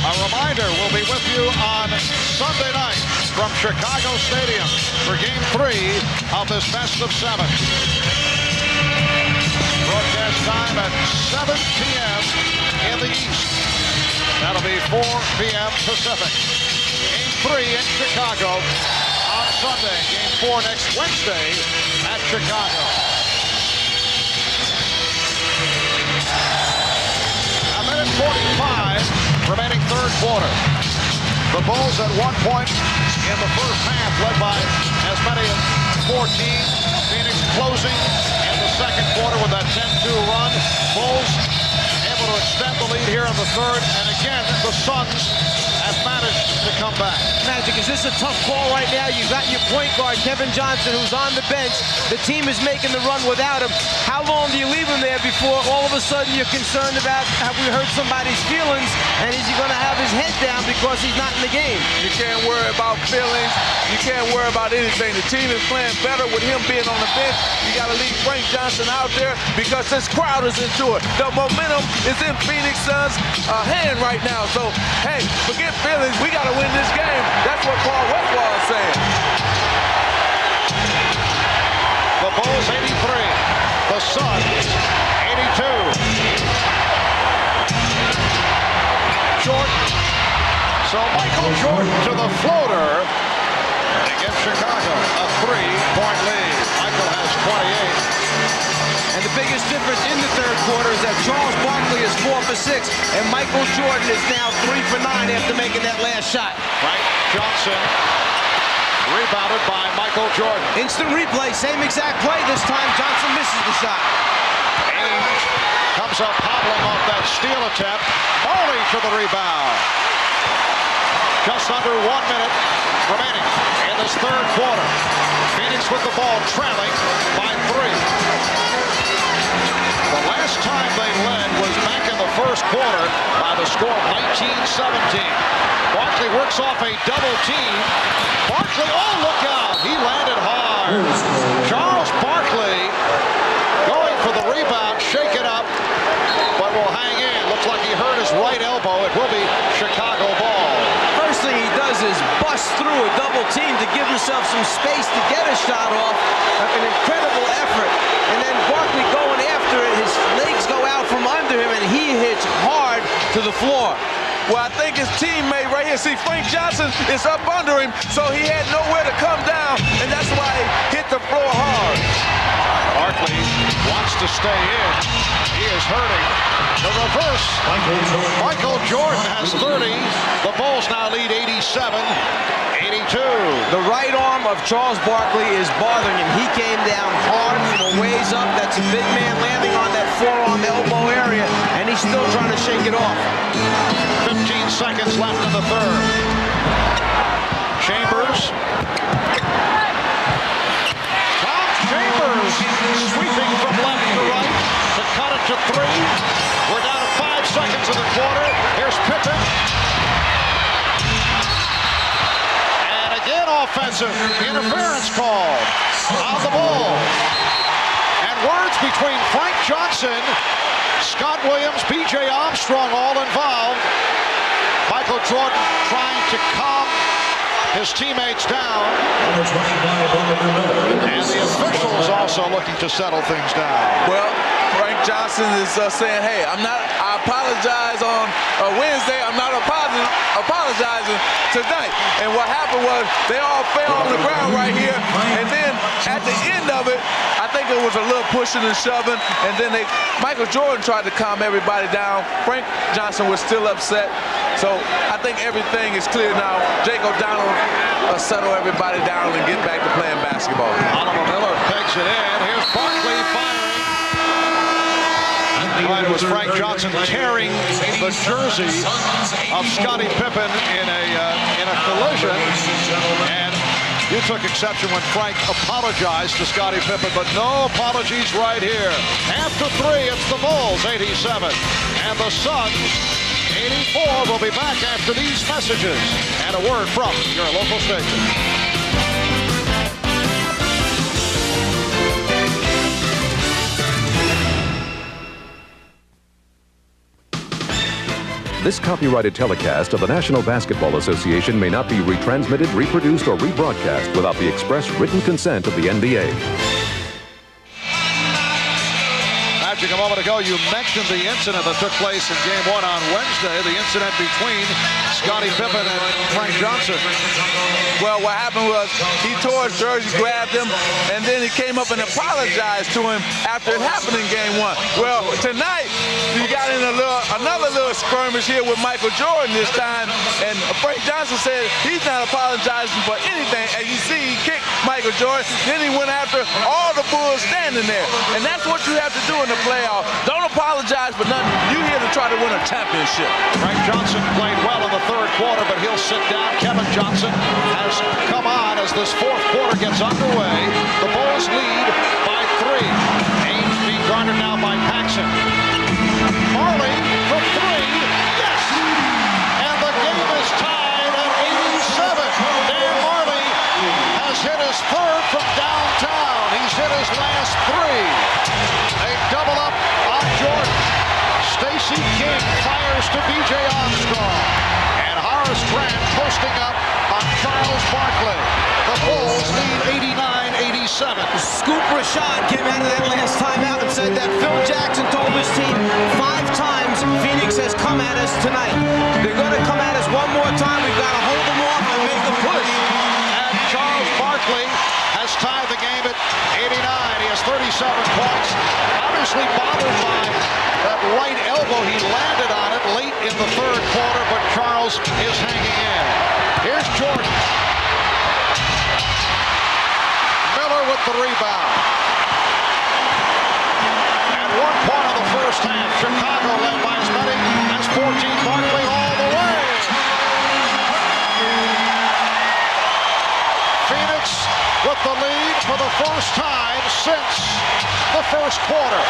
A reminder, we'll be with you on Sunday night from Chicago Stadium for Game 3 of this best of 7. Broadcast time at 7 p.m. in the East. That'll be 4 p.m. Pacific. Game 3 in Chicago on Sunday. Game 4 next Wednesday at Chicago. A minute 45 remaining third quarter. The Bulls at 1 point in the first half, led by as many as 14. Phoenix closing in the second quarter with that 10-2 run. Bulls able to extend the lead here in the third, and again, the Suns have managed to come back.
Magic, is this a tough call right now? You've got your point guard, Kevin Johnson, who's on the bench. The team is making the run without him. How long do you leave him there before all of a sudden you're concerned about, have we hurt somebody's feelings, and is he going to have his head down because he's not in the game?
You can't worry about feelings. You can't worry about anything. The team is playing better with him being on the bench. You got to leave Frank Johnson out there because this crowd is into it. The momentum is in Phoenix Suns' hand right now. So, hey, forget feelings. We got to win this game. That's what Paul Westphal is saying.
The Bulls 83. The Suns 82. Jordan. So Michael Jordan to the floater against Chicago. A 3-point lead. Michael has 28.
And the biggest difference in the third quarter is that Charles Barkley is 4 for 6, and Michael Jordan is now 3 for 9 after making that last shot.
Frank Johnson rebounded by Michael Jordan.
Instant replay, same exact play. This time Johnson misses the shot.
Ainge comes up hobbling off that steal attempt. Marley to the rebound. Just under 1 minute remaining in this third quarter. Phoenix with the ball trailing by 3. The last time they led was back in the first quarter by the score of 19-17. Barkley works off a double team. Barkley, oh, look out. He landed hard. Charles Barkley going for the rebound, shake it up, but will hang in. Looks like he hurt his right elbow. It will be Chicago ball.
First thing he does is bust through a double team to give himself some space to get a shot off. An incredible effort. And then Barkley going after it. His legs go out from under him, and he hits hard to the floor.
Well, I think his teammate right here, see, Frank Johnson is up under him, so he had nowhere to come down, and that's why he hit the floor hard.
Barkley wants to stay in. He is hurting. The reverse. Michael Jordan has 30. The Bulls now lead 87-82.
The right arm of Charles Barkley is bothering him. He came down hard from a ways up. That's a big man landing on that forearm elbow area, and he's still trying to shake it off.
15 seconds left in the third. Chambers. Tom Chambers sweeping from left to right to cut it to 3. We're down to 5 seconds in the quarter. Here's Pippen. And again offensive interference called on the ball. And words between Frank Johnson, Scott Williams, B.J. Armstrong all involved. Michael Jordan trying to calm his teammates down. And the officials also looking to settle things down.
Well, Frank Johnson is saying, hey, I apologize on Wednesday. I'm not apologizing tonight. And what happened was they all fell on the ground right here. And then at the end of it, I think it was a little pushing and shoving. And then Michael Jordan tried to calm everybody down. Frank Johnson was still upset. So I think everything is clear now. Jake O'Donnell will settle everybody down and get back to playing basketball.
Oliver Miller pegs it in. Here's Barkley firing. Trying to was Frank Johnson tearing the jersey of Scottie Pippen in a collision, and you took exception when Frank apologized to Scottie Pippen, but no apologies right here. After 3, it's the Bulls 87 and the Suns 84. We'll be back after these messages and a word from your local station.
This copyrighted telecast of the National Basketball Association may not be retransmitted, reproduced, or rebroadcast without the express written consent of the NBA.
Magic, a moment ago, you mentioned the incident that took place in Game 1 on Wednesday, the incident between Scottie Pippen and Frank Johnson.
Well, what happened was he tore his jersey, grabbed him, and then he came up and apologized to him after it happened in Game 1. Well, tonight, you got in another little skirmish here with Michael Jordan this time, and Frank Johnson said he's not apologizing for anything. As you see, he kicked Michael Jordan, then he went after all the Bulls standing there. And that's what you have to do in the playoffs. Don't apologize for nothing. You're here to try to win a championship.
Frank Johnson played well in the third quarter, but he'll sit down. Kevin Johnson has come on as this fourth quarter gets underway. The Bulls lead by 3. Ainge being guarded now by Paxson. Marley from 3. Yes! And the game is tied at 87. Dan Marley has hit his third from downtown. He's hit his last 3. They double up on Jordan. Stacey King fires to B.J. Armstrong. And Horace Grant posting up on Charles Barkley. The Bulls lead 89-87.
Scoop Rashad came out of that last timeout and said that Phil Jackson told his team 5 times Phoenix has come at us tonight. They're going to come at us one more time. We've got to hold them off and make a push.
And Charles Barkley has tied the game at 89. He has 37 points. Obviously bothered by that right elbow. He landed on it late in the third quarter, but Charles is hanging in. Here's Jordan. Miller with the rebound. At one point of the first half, Chicago led by as many as 14. Barkley all the way. Phoenix with the lead for the first time since the first quarter.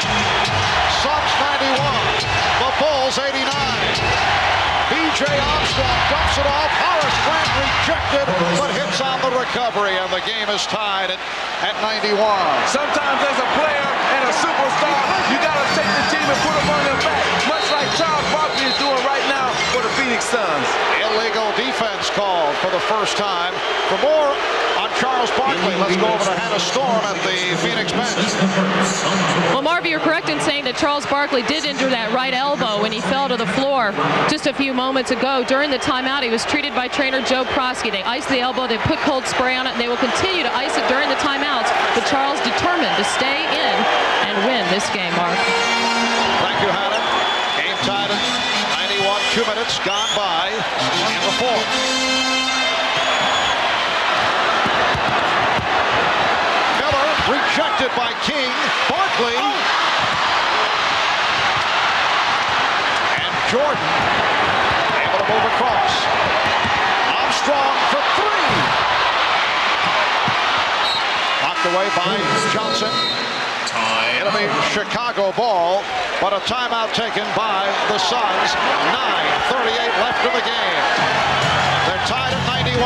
Suns 91, the Bulls 89. B.J. Armstrong dumps it off. Horace Grant rejected, but hits on the recovery, and the game is tied at 91.
Sometimes as a player and a superstar, you got to take the team and put them on their back, much like Charles Barkley is doing right now for the Phoenix Suns.
Illegal defense called for the first time. For more on Charles Barkley, let's go over to Hannah Storm at the Phoenix bench.
Well, Marv, you're correct in saying that Charles Barkley did injure that right elbow when he fell to the floor just a few moments ago. During the timeout, he was treated by trainer Joe Prosky. They iced the elbow, they put cold spray on it, and they will continue to ice it during the timeouts. But Charles determined to stay in and win this game, Marv.
Thank you, Hannah. Game tied at 91, 2 minutes gone by in the fourth. Miller rejected by King. Barkley. And Jordan able to move across. Armstrong for 3. Knocked away by Johnson. It'll be Chicago ball, but a timeout taken by the Suns. 9:38 left in the game. They're tied at 91.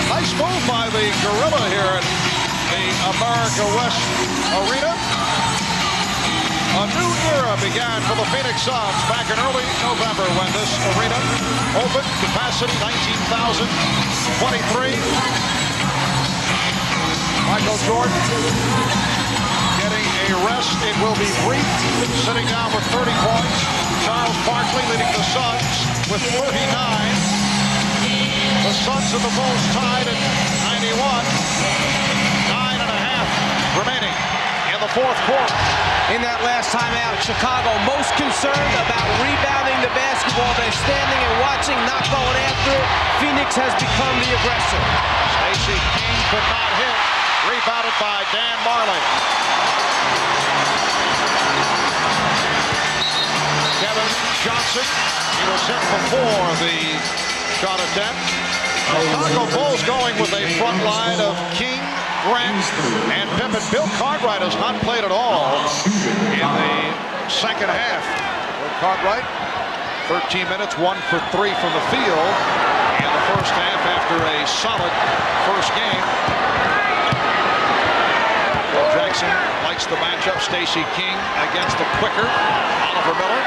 Nice move by the Gorilla here at the America West Arena. A new era began for the Phoenix Suns back in early November when this arena opened. Capacity 19,023. Michael Jordan getting a rest. It will be brief. Sitting down with 30 points. Charles Barkley leading the Suns with 39. The Suns and the Bulls tied at 91. 9.5 remaining in And the fourth quarter.
In that last timeout, Chicago most concerned about rebounding the basketball. They're standing and watching, not going after it. Phoenix has become the aggressor.
Stacey King could not hit. Rebounded by Dan Marley. Kevin Johnson, he was hit before the shot attempt. Chicago Bulls going with a front line of King, Grant, and Pippen. Bill Cartwright has not played at all in the second half. Bill Cartwright, 13 minutes, 1 for 3 from the field in the first half after a solid first game. Phil Jackson likes the matchup. Stacey King against the quicker Oliver Miller.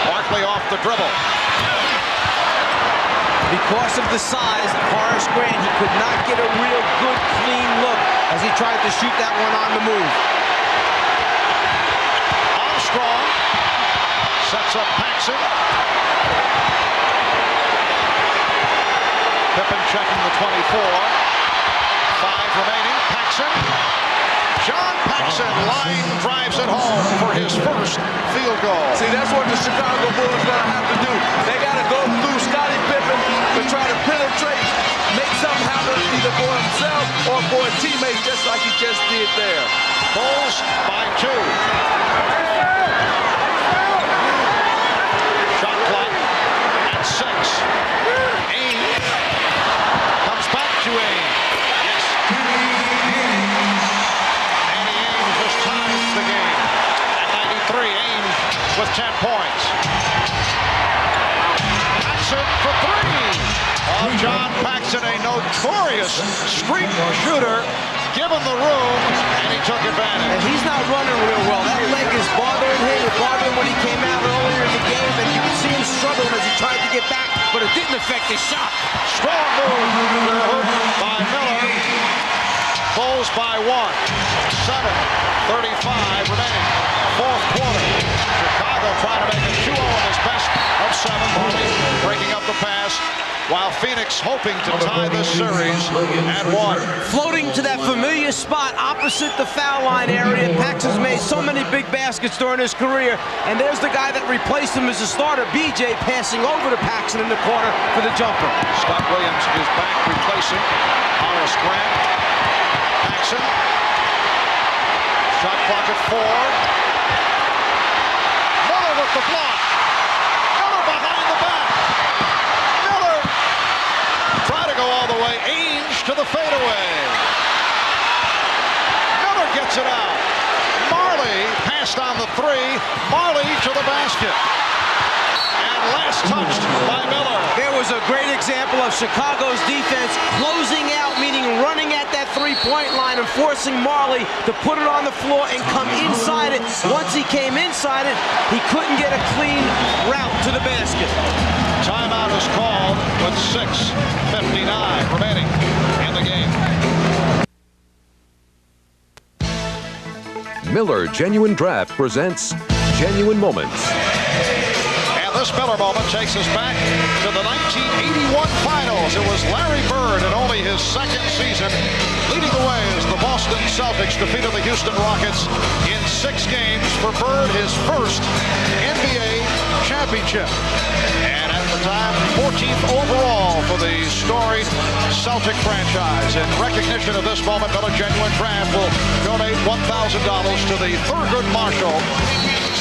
Barkley off the dribble.
Because of the size of Horace Grant, he could not get a real good, clean look as he tried to shoot that one on the move.
Armstrong sets up Paxson. Pippen checking the 24. 5 remaining. Paxson. John Paxson line drives it home for his first field goal.
See, that's what the Chicago Bulls are going to have to do. They got to go through Scottie Pippen to try to penetrate, make something happen either for himself or for a teammate, just like he just did there.
Bulls by 2. Shot clock at 6. Ainge comes back to Ainge. Yes. Danny Ainge just ties the game at 93. Ainge with 10 points. Paxson for 3. John Paxson, a notorious street shooter, given the room, and he took advantage.
And he's not running real well. That leg is bothering him. It bothered him when he came out earlier in the game, and you could see him struggling as he tried to get back, but it didn't affect his shot.
Strong move by Miller. Bulls by 1. 7:35 remaining. Fourth quarter. Chicago trying to make it 2-0 in this best of 7. Marley breaking up the pass, while Phoenix hoping to tie this series at 1.
Floating to that familiar spot opposite the foul line area. Paxson's made so many big baskets during his career, and there's the guy that replaced him as a starter, BJ, passing over to Paxson in the corner for the jumper.
Scott Williams is back replacing Horace Grant. Paxson. Shot clock at 4. Miller with the block. Miller behind the back. Miller try to go all the way. Ainge to the fadeaway. Miller gets it out. Marley passed on the 3. Marley to the basket. And last touched by Miller.
There was a great example of Chicago's defense closing out, meaning running at that three-point line and forcing Marley to put it on the floor and come inside it. Once he came inside it, he couldn't get a clean route to the basket.
Timeout is called with 6:59 remaining in the game.
Miller Genuine Draft presents Genuine Moments.
This Miller moment takes us back to the 1981 finals. It was Larry Bird in only his second season leading the way as the Boston Celtics defeated the Houston Rockets in 6 games for Bird, his first NBA championship. And at the time, 14th overall for the storied Celtic franchise. In recognition of this moment, Miller Genuine Draft will donate $1,000 to the Thurgood Marshall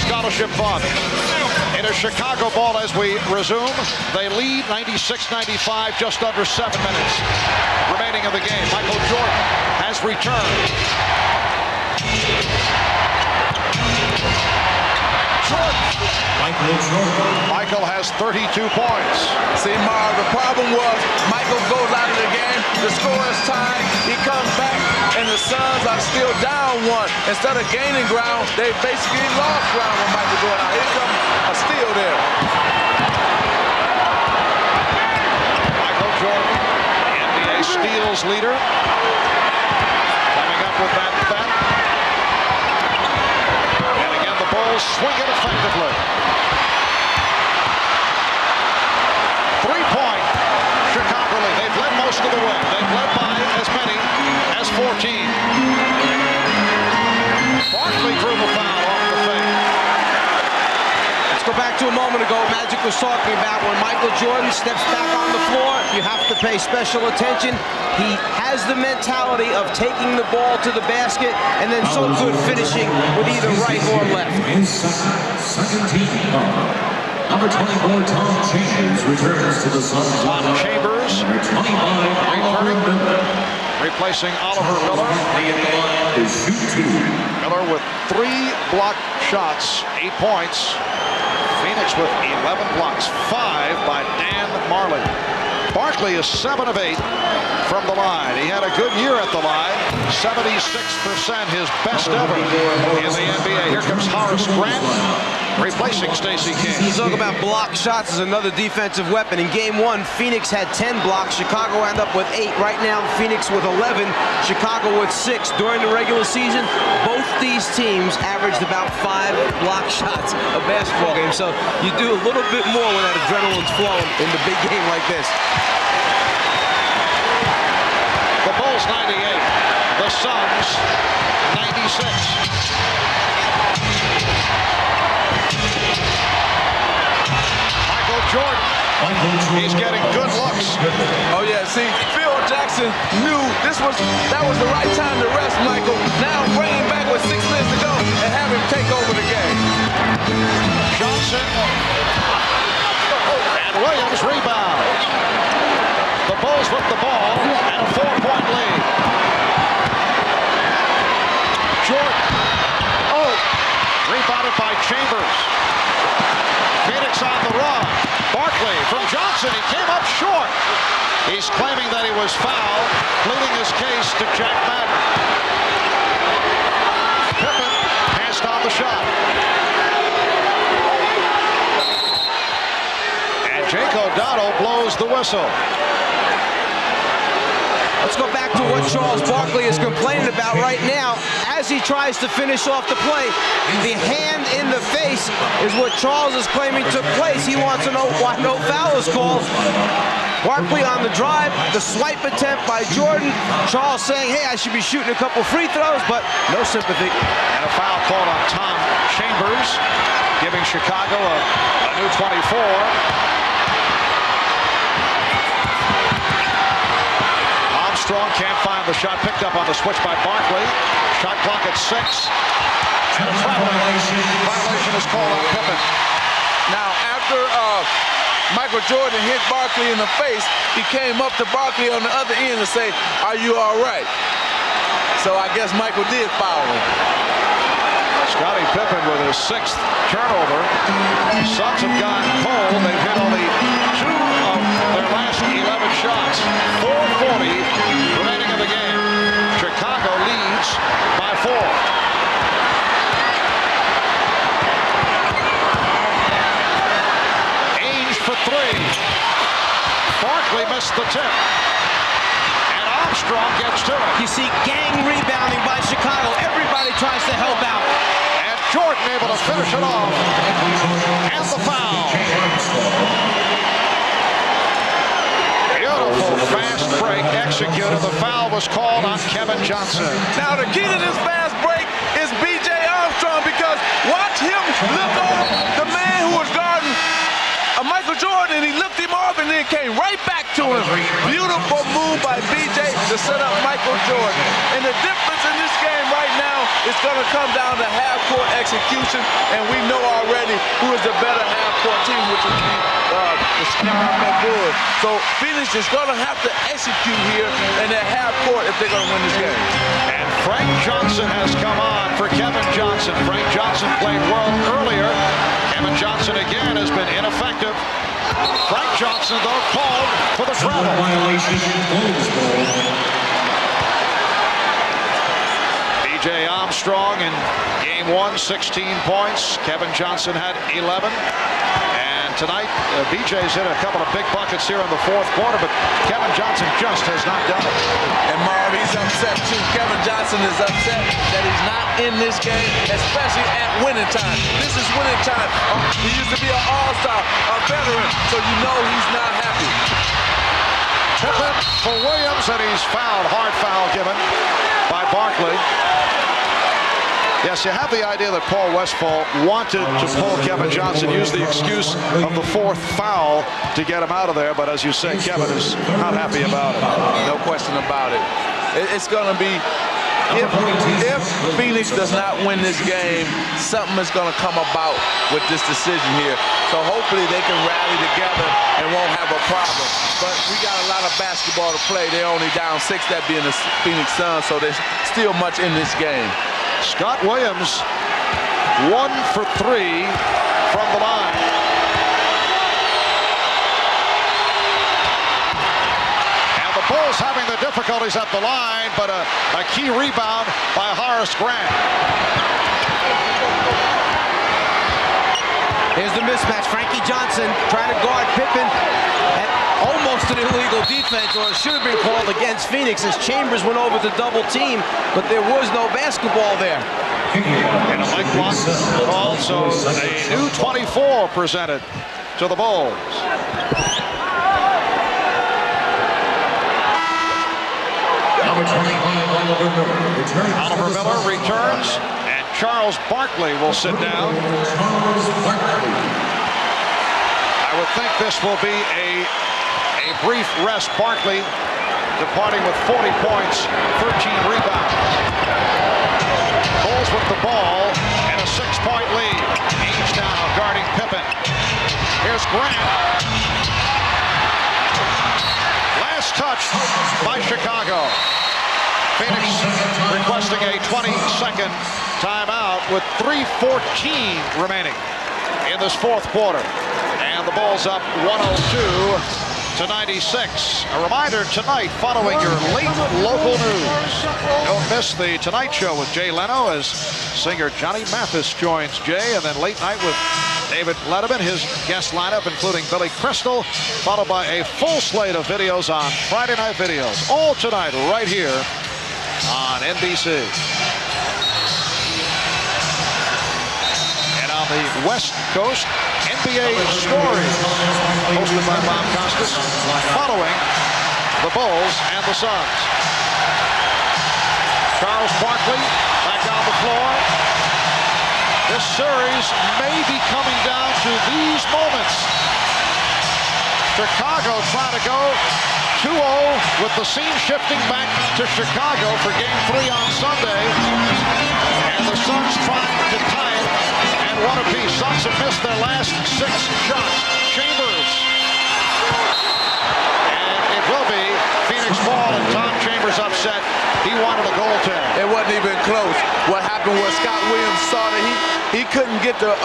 Scholarship Fund. It is Chicago ball as we resume. They lead 96-95, just under 7 minutes remaining of the game. Michael Jordan has returned. Michael has 32 points.
See, Marv, the problem was Michael goes out of the game, the score is tied, he comes back, and the Suns are still down 1. Instead of gaining ground, they basically lost ground when Michael goes out. Here comes a steal there.
Michael Jordan, NBA steals leader, coming up with that bet. And again, the Bulls swing it effectively. 3-point Chicago lead. They've led most of the way. They've led by as many as 14.
back to a moment ago, Magic was talking about when Michael Jordan steps back on the floor, you have to pay special attention. He has the mentality of taking the ball to the basket and then so good finishing with either right or left.
Second team number 24, Tom Chambers, returns to the Suns.
Tom Chambers,
Number 25, Oliver Miller.
replacing Oliver Miller. Miller with 3 block shots, 8 points. Phoenix with 11 blocks, 5 by Dan Marley. Barkley is 7 of 8 from the line. He had a good year at the line, 76%, his best ever in the NBA. Here comes Horace Grant, replacing Stacey King.
You talk about block shots as another defensive weapon. In game 1, Phoenix had 10 blocks. Chicago ended up with 8. Right now, Phoenix with 11. Chicago with 6. During the regular season, both these teams averaged about 5 block shots a basketball game. So you do a little bit more when that adrenaline's flowing in the big game like this.
The Bulls 98, the Suns 96. Jordan. He's getting good looks.
Oh yeah, see, Phil Jackson knew that was the right time to rest Michael. Now bring him back with 6 minutes to go and have him take over the game.
Johnson and Williams rebounds. The Bulls with the ball and a 4-point lead. Jordan. Oh, rebounded by Chambers. Phoenix on the run. Barkley from Johnson. He came up short. He's claiming that he was fouled, pleading his case to Jack Madden. Pippen passed on the shot. And Jake O'Donnell blows the whistle.
Let's go back to what Charles Barkley is complaining about right now as he tries to finish off the play. The hand in the face is what Charles is claiming took place. He wants to know why no foul is called. Barkley on the drive, the swipe attempt by Jordan. Charles saying, hey, I should be shooting a couple free throws, but no sympathy.
And a foul called on Tom Chambers, giving Chicago a new 24. Armstrong can't find the shot, picked up on the switch by Barkley. Shot clock at 6. And a violation is called on Pippen.
Now, after Michael Jordan hit Barkley in the face, he came up to Barkley on the other end and say, are you all right? So I guess Michael did foul him.
Scottie Pippen with his 6th turnover. Suns have gone cold. They've hit only 2 of their last 11 shots. 4:40 remaining in the game. Chicago leads by 4. Ainge for 3. Barkley missed the tip. And Armstrong gets to it.
You see gang rebounding by Chicago. Everybody tries to help out.
And Jordan able to finish it off. And the foul. Beautiful fast break executed. The foul was called on Kevin Johnson.
Now the key to this fast break is B.J. Armstrong, because watch him lift off the man who was guarding Michael Jordan, and he lifted him off and then came right back to him. Beautiful move by B.J. to set up Michael Jordan. And the difference in this game right now is going to come down to half-court execution, and we know already who is the better half-court team, which is the Chicago Bulls. So Phoenix is going to have to execute here in that half-court if they're going to win this game.
And Frank Johnson has come on for Kevin Johnson. Frank Johnson played well earlier. Kevin Johnson again has been ineffective. Frank Johnson, though, called for the travel. B.J. Armstrong in game 1, 16 points. Kevin Johnson had 11. And tonight, B.J.'s hit a couple of big buckets here in the 4th quarter, but Kevin Johnson just has not done it.
And Marv, he's upset too. Kevin Johnson is upset that he's not in this game, especially at winning time. This is winning time. He used to be an all-star, a veteran, so you know he's not happy.
Pippen for Williams, and he's fouled. Hard foul given by Barkley.
Yes, you have the idea that Paul Westphal wanted to pull Kevin Johnson, use the excuse of the 4th foul to get him out of there, but as you say, Kevin is not happy about it.
No question about it. It's going to be, if Phoenix does not win this game, something is going to come about with this decision here. So hopefully they can rally together and won't have a problem. But we got a lot of basketball to play. They're only down 6, that being the Phoenix Suns, so there's still much in this game.
Scott Williams, 1 for 3 from the line. And the Bulls having the difficulties at the line, but a key rebound by Horace Grant.
Here's the mismatch. Frankie Johnson trying to guard Pippen at almost an illegal defense, or it should have been called against Phoenix as Chambers went over to double team, but there was no basketball there.
And a Mike Watson call, so a new 24 presented to the Bulls. Oliver Miller returns, and Charles Barkley will sit down. I would think this will be a brief rest. Barkley departing with 40 points, 13 rebounds. Bulls with the ball and a 6-point lead. Ainge now guarding Pippen. Here's Grant. Last touch by Chicago. Phoenix requesting a 20-second timeout with 3:14 remaining in this 4th quarter. And the Bulls up 102-96. A reminder tonight, following your late local news, don't miss the Tonight Show with Jay Leno as singer Johnny Mathis joins Jay, and then late night with David Letterman, his guest lineup including Billy Crystal, followed by a full slate of videos on Friday Night Videos. All tonight right here on NBC. And on the West Coast, NBA Stories, hosted by Bob Costas, following the Bulls and the Suns. Charles Barkley back on the floor. This series may be coming down to these moments. Chicago trying to go 2-0 with the scene shifting back to Chicago for Game 3 on Sunday. And the Suns trying to tie it and one apiece. Suns have missed their last 6 shots. Chambers. And it will be Phoenix ball, and Tom Chambers upset. He wanted a goaltend.
It wasn't even close. What happened was Scott Williams saw that he couldn't get the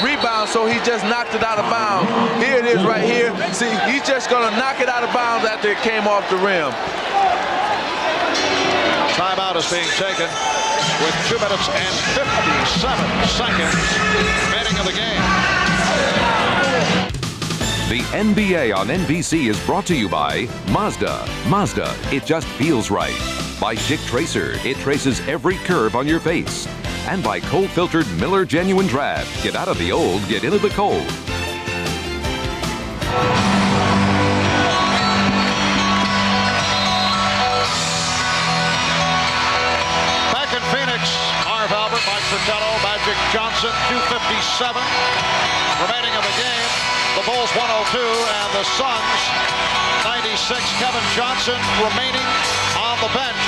rebound, so he just knocked it out of bounds. Here it is right here. See, he's just going to knock it out of bounds after it came off the rim.
Timeout is being taken with 2 minutes and 57 seconds remaining in the game.
The NBA on NBC is brought to you by Mazda. Mazda, it just feels right. By Schick Tracer, it traces every curve on your face. And by cold-filtered Miller Genuine Draft. Get out of the old, get into the cold.
Back in Phoenix, Marv Albert, Mike Fratello, Magic Johnson, 2:57 remaining in the game. The Bulls 102 and the Suns 96. Kevin Johnson remaining on the bench,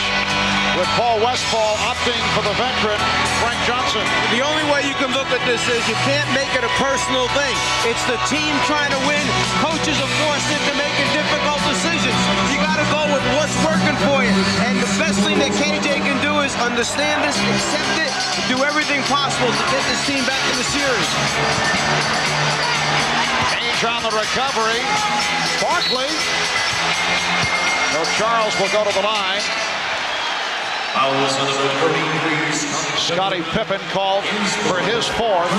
with Paul Westphal opting for the veteran, Frank Johnson.
The only way you can look at this is you can't make it a personal thing. It's the team trying to win. Coaches are forced into making difficult decisions. You got to go with what's working for you. And the best thing that KJ can do is understand this, accept it, and do everything possible to get this team back in the series.
Ainge on the recovery. Barkley. So Charles will go to the line. Scottie Pippen called for his 4th.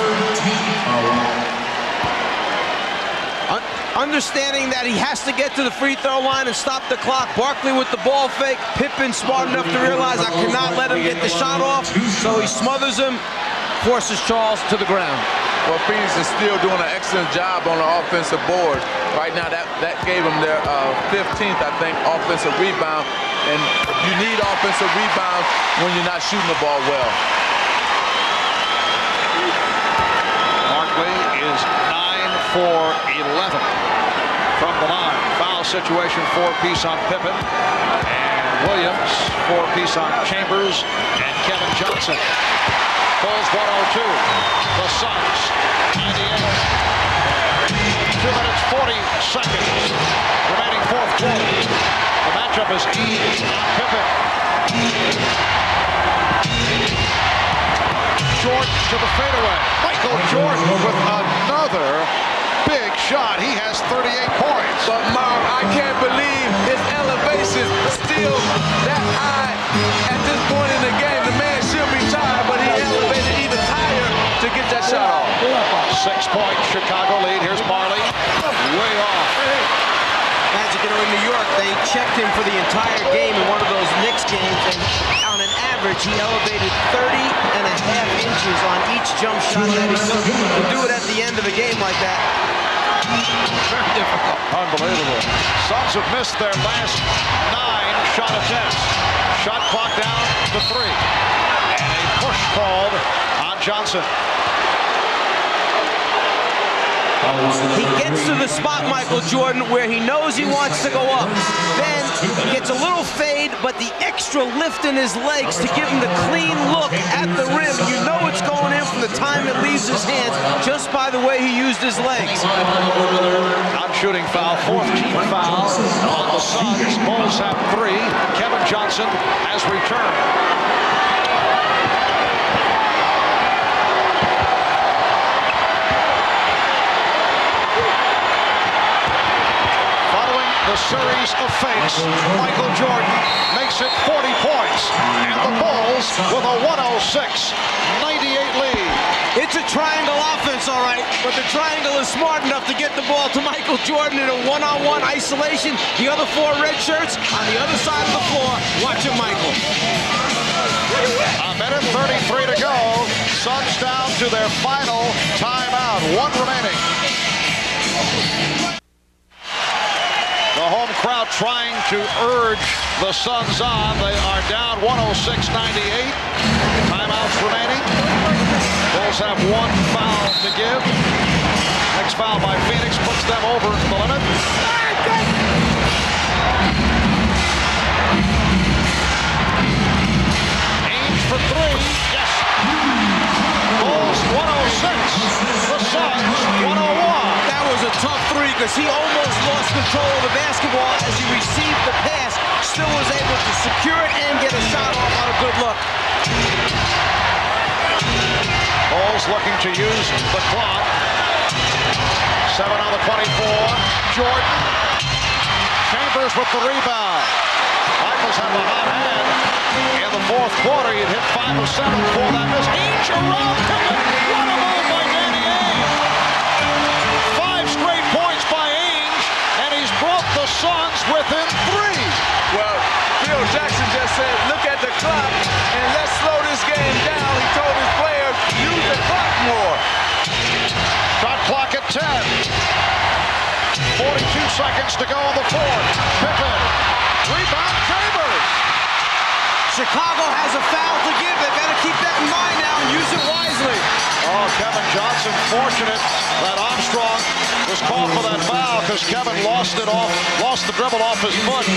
Understanding that he has to get to the free throw line and stop the clock. Barkley with the ball fake. Pippen smart enough to realize I cannot let him get the shot off. So he smothers him, forces Charles to the ground.
Well, Phoenix is still doing an excellent job on the offensive board. Right now, that gave them their 15th, I think, offensive rebound. And you need offensive rebounds when you're not shooting the ball well.
is 9 for 11 from the line. Foul situation, 4-piece on Pippen. And Williams, 4-piece on Chambers. And Kevin Johnson. Bulls 102. The Suns 98. 2 minutes 40 seconds. Remaining fourth quarter. The matchup is Eames on Pippen. Jordan to the fadeaway. Michael Jordan with another big shot. He has 38 points.
But Marv, I can't believe his elevation is still that high at this point in the game. The man should be tired, but he elevated even higher to get that shot off.
6-point Chicago lead. Here's Marley. Way off.
Magic, in New York, they checked him for the entire game in one of those Knicks games, and on an average, he elevated 30.5 inches on each jump shot that he took. To do it at the end of a game like that, very difficult.
Unbelievable. Suns have missed their last 9 shot attempts. Shot clock down to 3. And a push called on Johnson.
He gets to the spot, Michael Jordan, where he knows he wants to go up. Then he gets a little fade, but the extra lift in his legs to give him the clean look at the rim. You know it's going in from the time it leaves his hands just by the way he used his legs.
Non-shooting foul, 4th team foul on the Suns. Bulls have 3. Kevin Johnson has returned. The series of fakes. Michael Jordan makes it 40 points. And the Bulls with a 106-98 lead.
It's a triangle offense, all right, but the triangle is smart enough to get the ball to Michael Jordan in a one-on-one isolation. The other 4 red shirts on the other side of the floor. Watch it, Michael.
A minute 33 to go. Suns down to their final timeout. 1 remaining. The home crowd trying to urge the Suns on. They are down 106-98. Timeouts remaining. Bulls have 1 foul to give. Next foul by Phoenix puts them over the limit. Ainge for 3. Yes. Bulls 106. The Suns 101.
That was a tough 3 because he almost lost control of the basketball as he received the pass. Still was able to secure it and get a shot off on a good look.
Bulls looking to use the clock. 7 on the 24. Jordan. Chambers with the rebound. Michaels have a hot hand. In the fourth quarter, he'd hit 5 of 7 for that miss. Each around Pippen. What a move by Danny Ainge. 5 straight points by Ainge, and he's brought the Suns within 3.
Well, Phil Jackson just said, look at the clock and let's slow this game down. He told his players, use the clock more.
Shot clock at 10. 42 seconds to go in the fourth. Pippen. Rebound Chambers.
Chicago has a foul to give. They better keep that in mind now and use it wisely.
Oh, Kevin Johnson fortunate that Armstrong was called for that foul because Kevin lost the dribble off his foot.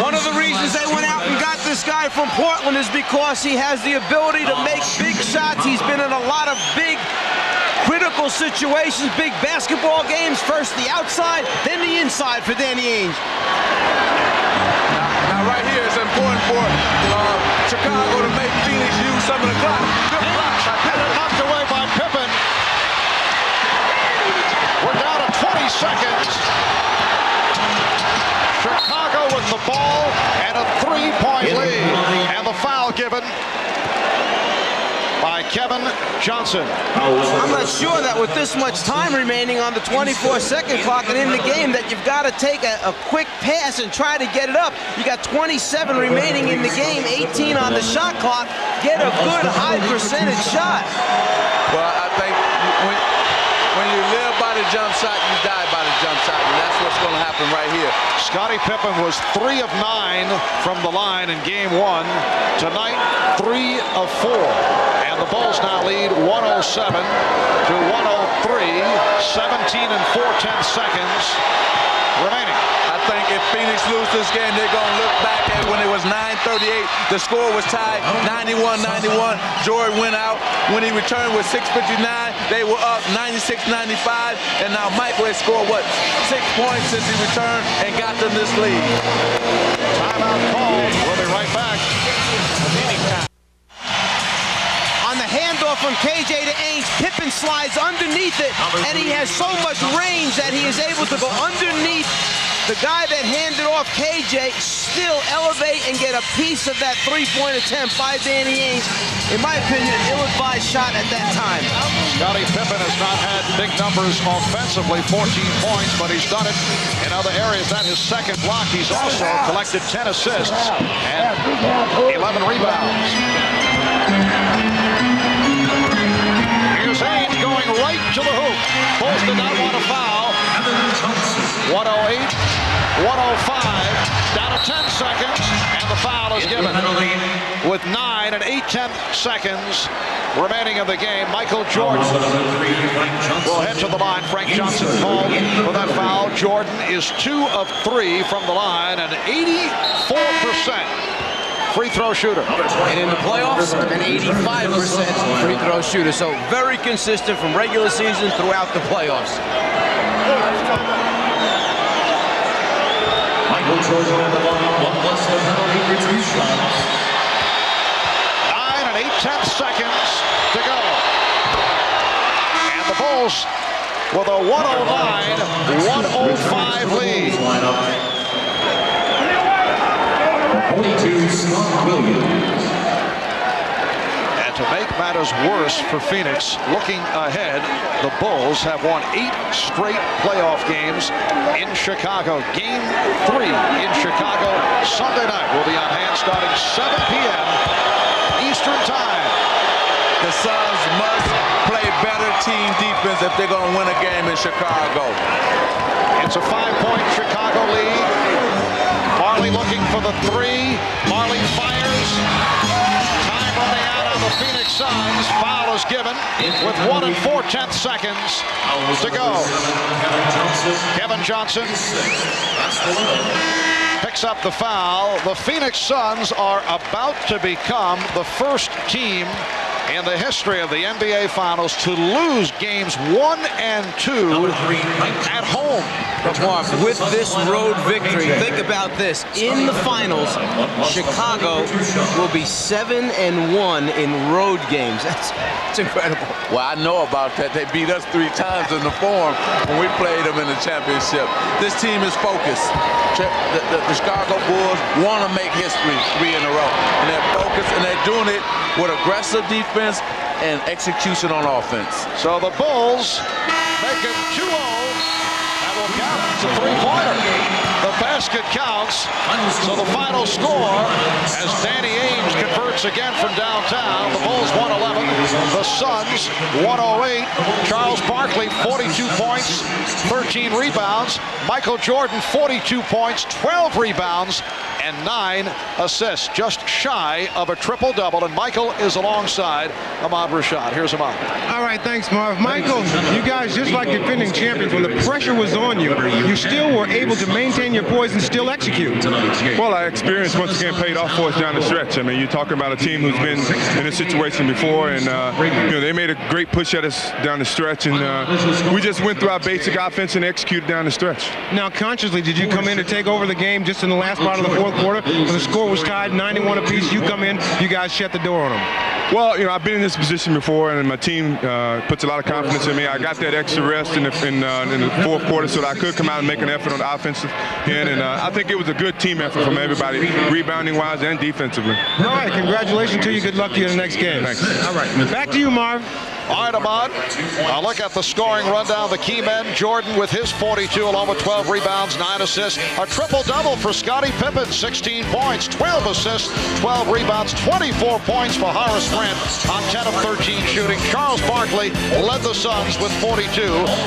One of the reasons they went out and got this guy from Portland is because he has the ability to make big shots. He's been in a lot of big critical situations, big basketball games. First the outside, then the inside for Danny Ainge.
Now right here, it's important for Chicago to make Phoenix use some of the clock. Good block.
And it knocked away by Pippen. We're down to 20 seconds. Chicago with the ball and a 3-point lead. And the foul given by Kevin Johnson.
I'm not sure that with this much time remaining on the 24-second clock and in the game that you've got to take a quick pass and try to get it up. You got 27 remaining in the game, 18 on the shot clock. Get a good high percentage shot.
Well, I think when you live by the jump shot, you die by the jump shot, and that's what's going to happen right here.
Scottie Pippen was 3 of 9 from the line in game 1. Tonight, 3 of 4. And And the Bulls now lead 107 to 103, 17 and 4/10 seconds remaining.
I think if Phoenix lose this game, they're going to look back at when it was 9:38. The score was tied 91-91. Jordan went out. When he returned with 6:59, they were up 96-95. And now Michael has scored, 6 points since he returned and got them this lead.
Timeout called. We'll be right back.
On the handoff from KJ to Ainge, Pippen slides underneath it, and he has so much range that he is able to go underneath the guy that handed off KJ, still elevate and get a piece of that three-point attempt by Danny Ainge. In my opinion, an ill-advised shot at that time.
Scottie Pippen has not had big numbers offensively, 14 points, but he's done it in other areas. That his second block. He's also collected 10 assists and 11 rebounds. Here's Ainge going right to the hoop. Bulls did not want to foul. 108, 105, down to 10 seconds, and the foul is given. With 9 and 8/10 seconds remaining in the game, Michael Jordan will head to the line. Frank Johnson called for that foul. Jordan is 2 of 3 from the line, and 84% free throw shooter.
And in the playoffs, an 85% free throw shooter. So very consistent from regular season throughout the playoffs.
Michael Jordan at the line, 1 plus the penalty for 2 shots.
9 and 8/10 seconds to go. And the Bulls with a 109-105 lead.
42, Scott Williams.
And to make matters worse for Phoenix, looking ahead, the Bulls have won 8 straight playoff games in Chicago. Game 3 in Chicago Sunday night will be on hand starting 7 p.m. Eastern Time.
The Suns must play better team defense if they're going to win a game in Chicago.
It's a 5-point Chicago lead. Marley looking for the 3. Marley fires. Time running out on the Phoenix Suns. Foul is given with 1 and 4/10 seconds to go. Kevin Johnson picks up the foul. The Phoenix Suns are about to become the first team in the history of the NBA Finals to lose games 1 and 2 at home.
But Mark, with this road victory, think about this. In the finals, Chicago will be 7-1 in road games. That's incredible.
Well, I know about that. They beat us 3 times in the Forum when we played them in the championship. This team is focused. The Chicago Bulls want to make history 3 in a row. And they're focused, and they're doing it with aggressive defense and execution on offense.
So the Bulls make it 2-0. That will count. It's a 3-pointer. The basket counts. So the final score, as Danny Ainge converts again from downtown, the Bulls 111, the Suns 108. Charles Barkley 42 points, 13 rebounds. Michael Jordan 42 points, 12 rebounds, and 9 assists, just shy of a triple-double. And Michael is alongside Ahmad Rashad. Here's Ahmad.
All right, thanks, Marv. Michael, you guys, just like defending champions, when the pressure was on you, you still were able to maintain your poise and still execute.
Well, our experience once again paid off for us down the stretch. I mean, you're talking about a team who's been in this situation before, and they made a great push at us down the stretch, and we just went through our basic offense and executed down the stretch.
Now, consciously, did you come in to take over the game just in the last part of the fourth quarter? When the score was tied 91 apiece, you come in, you guys shut the door on them.
Well, I've been in this position before, and my team puts a lot of confidence in me. I got that extra rest in the fourth quarter so that I could come out and make an effort on the offensive end, and I think it was a good team effort from everybody, rebounding-wise and defensively.
All right, congratulations to you. Good luck to you in the next game.
Thanks.
All right, back to you, Marv.
All right, Ahmad, look at the scoring rundown. The key men, Jordan with his 42 along with 12 rebounds, 9 assists. A triple-double for Scottie Pippen, 16 points, 12 assists, 12 rebounds, 24 points for Horace Grant on 10 of 13 shooting. Charles Barkley led the Suns with 42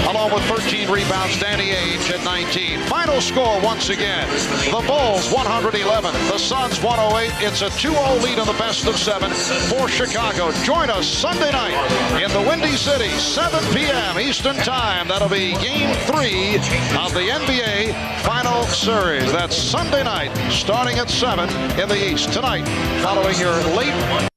along with 13 rebounds. Danny Ainge at 19. Final score once again, the Bulls 111, the Suns 108. It's a 2-0 lead in the best of 7 for Chicago. Join us Sunday night in the Windy City, 7 p.m. Eastern Time. That'll be Game 3 of the NBA Final Series. That's Sunday night, starting at 7 in the East. Tonight, following your late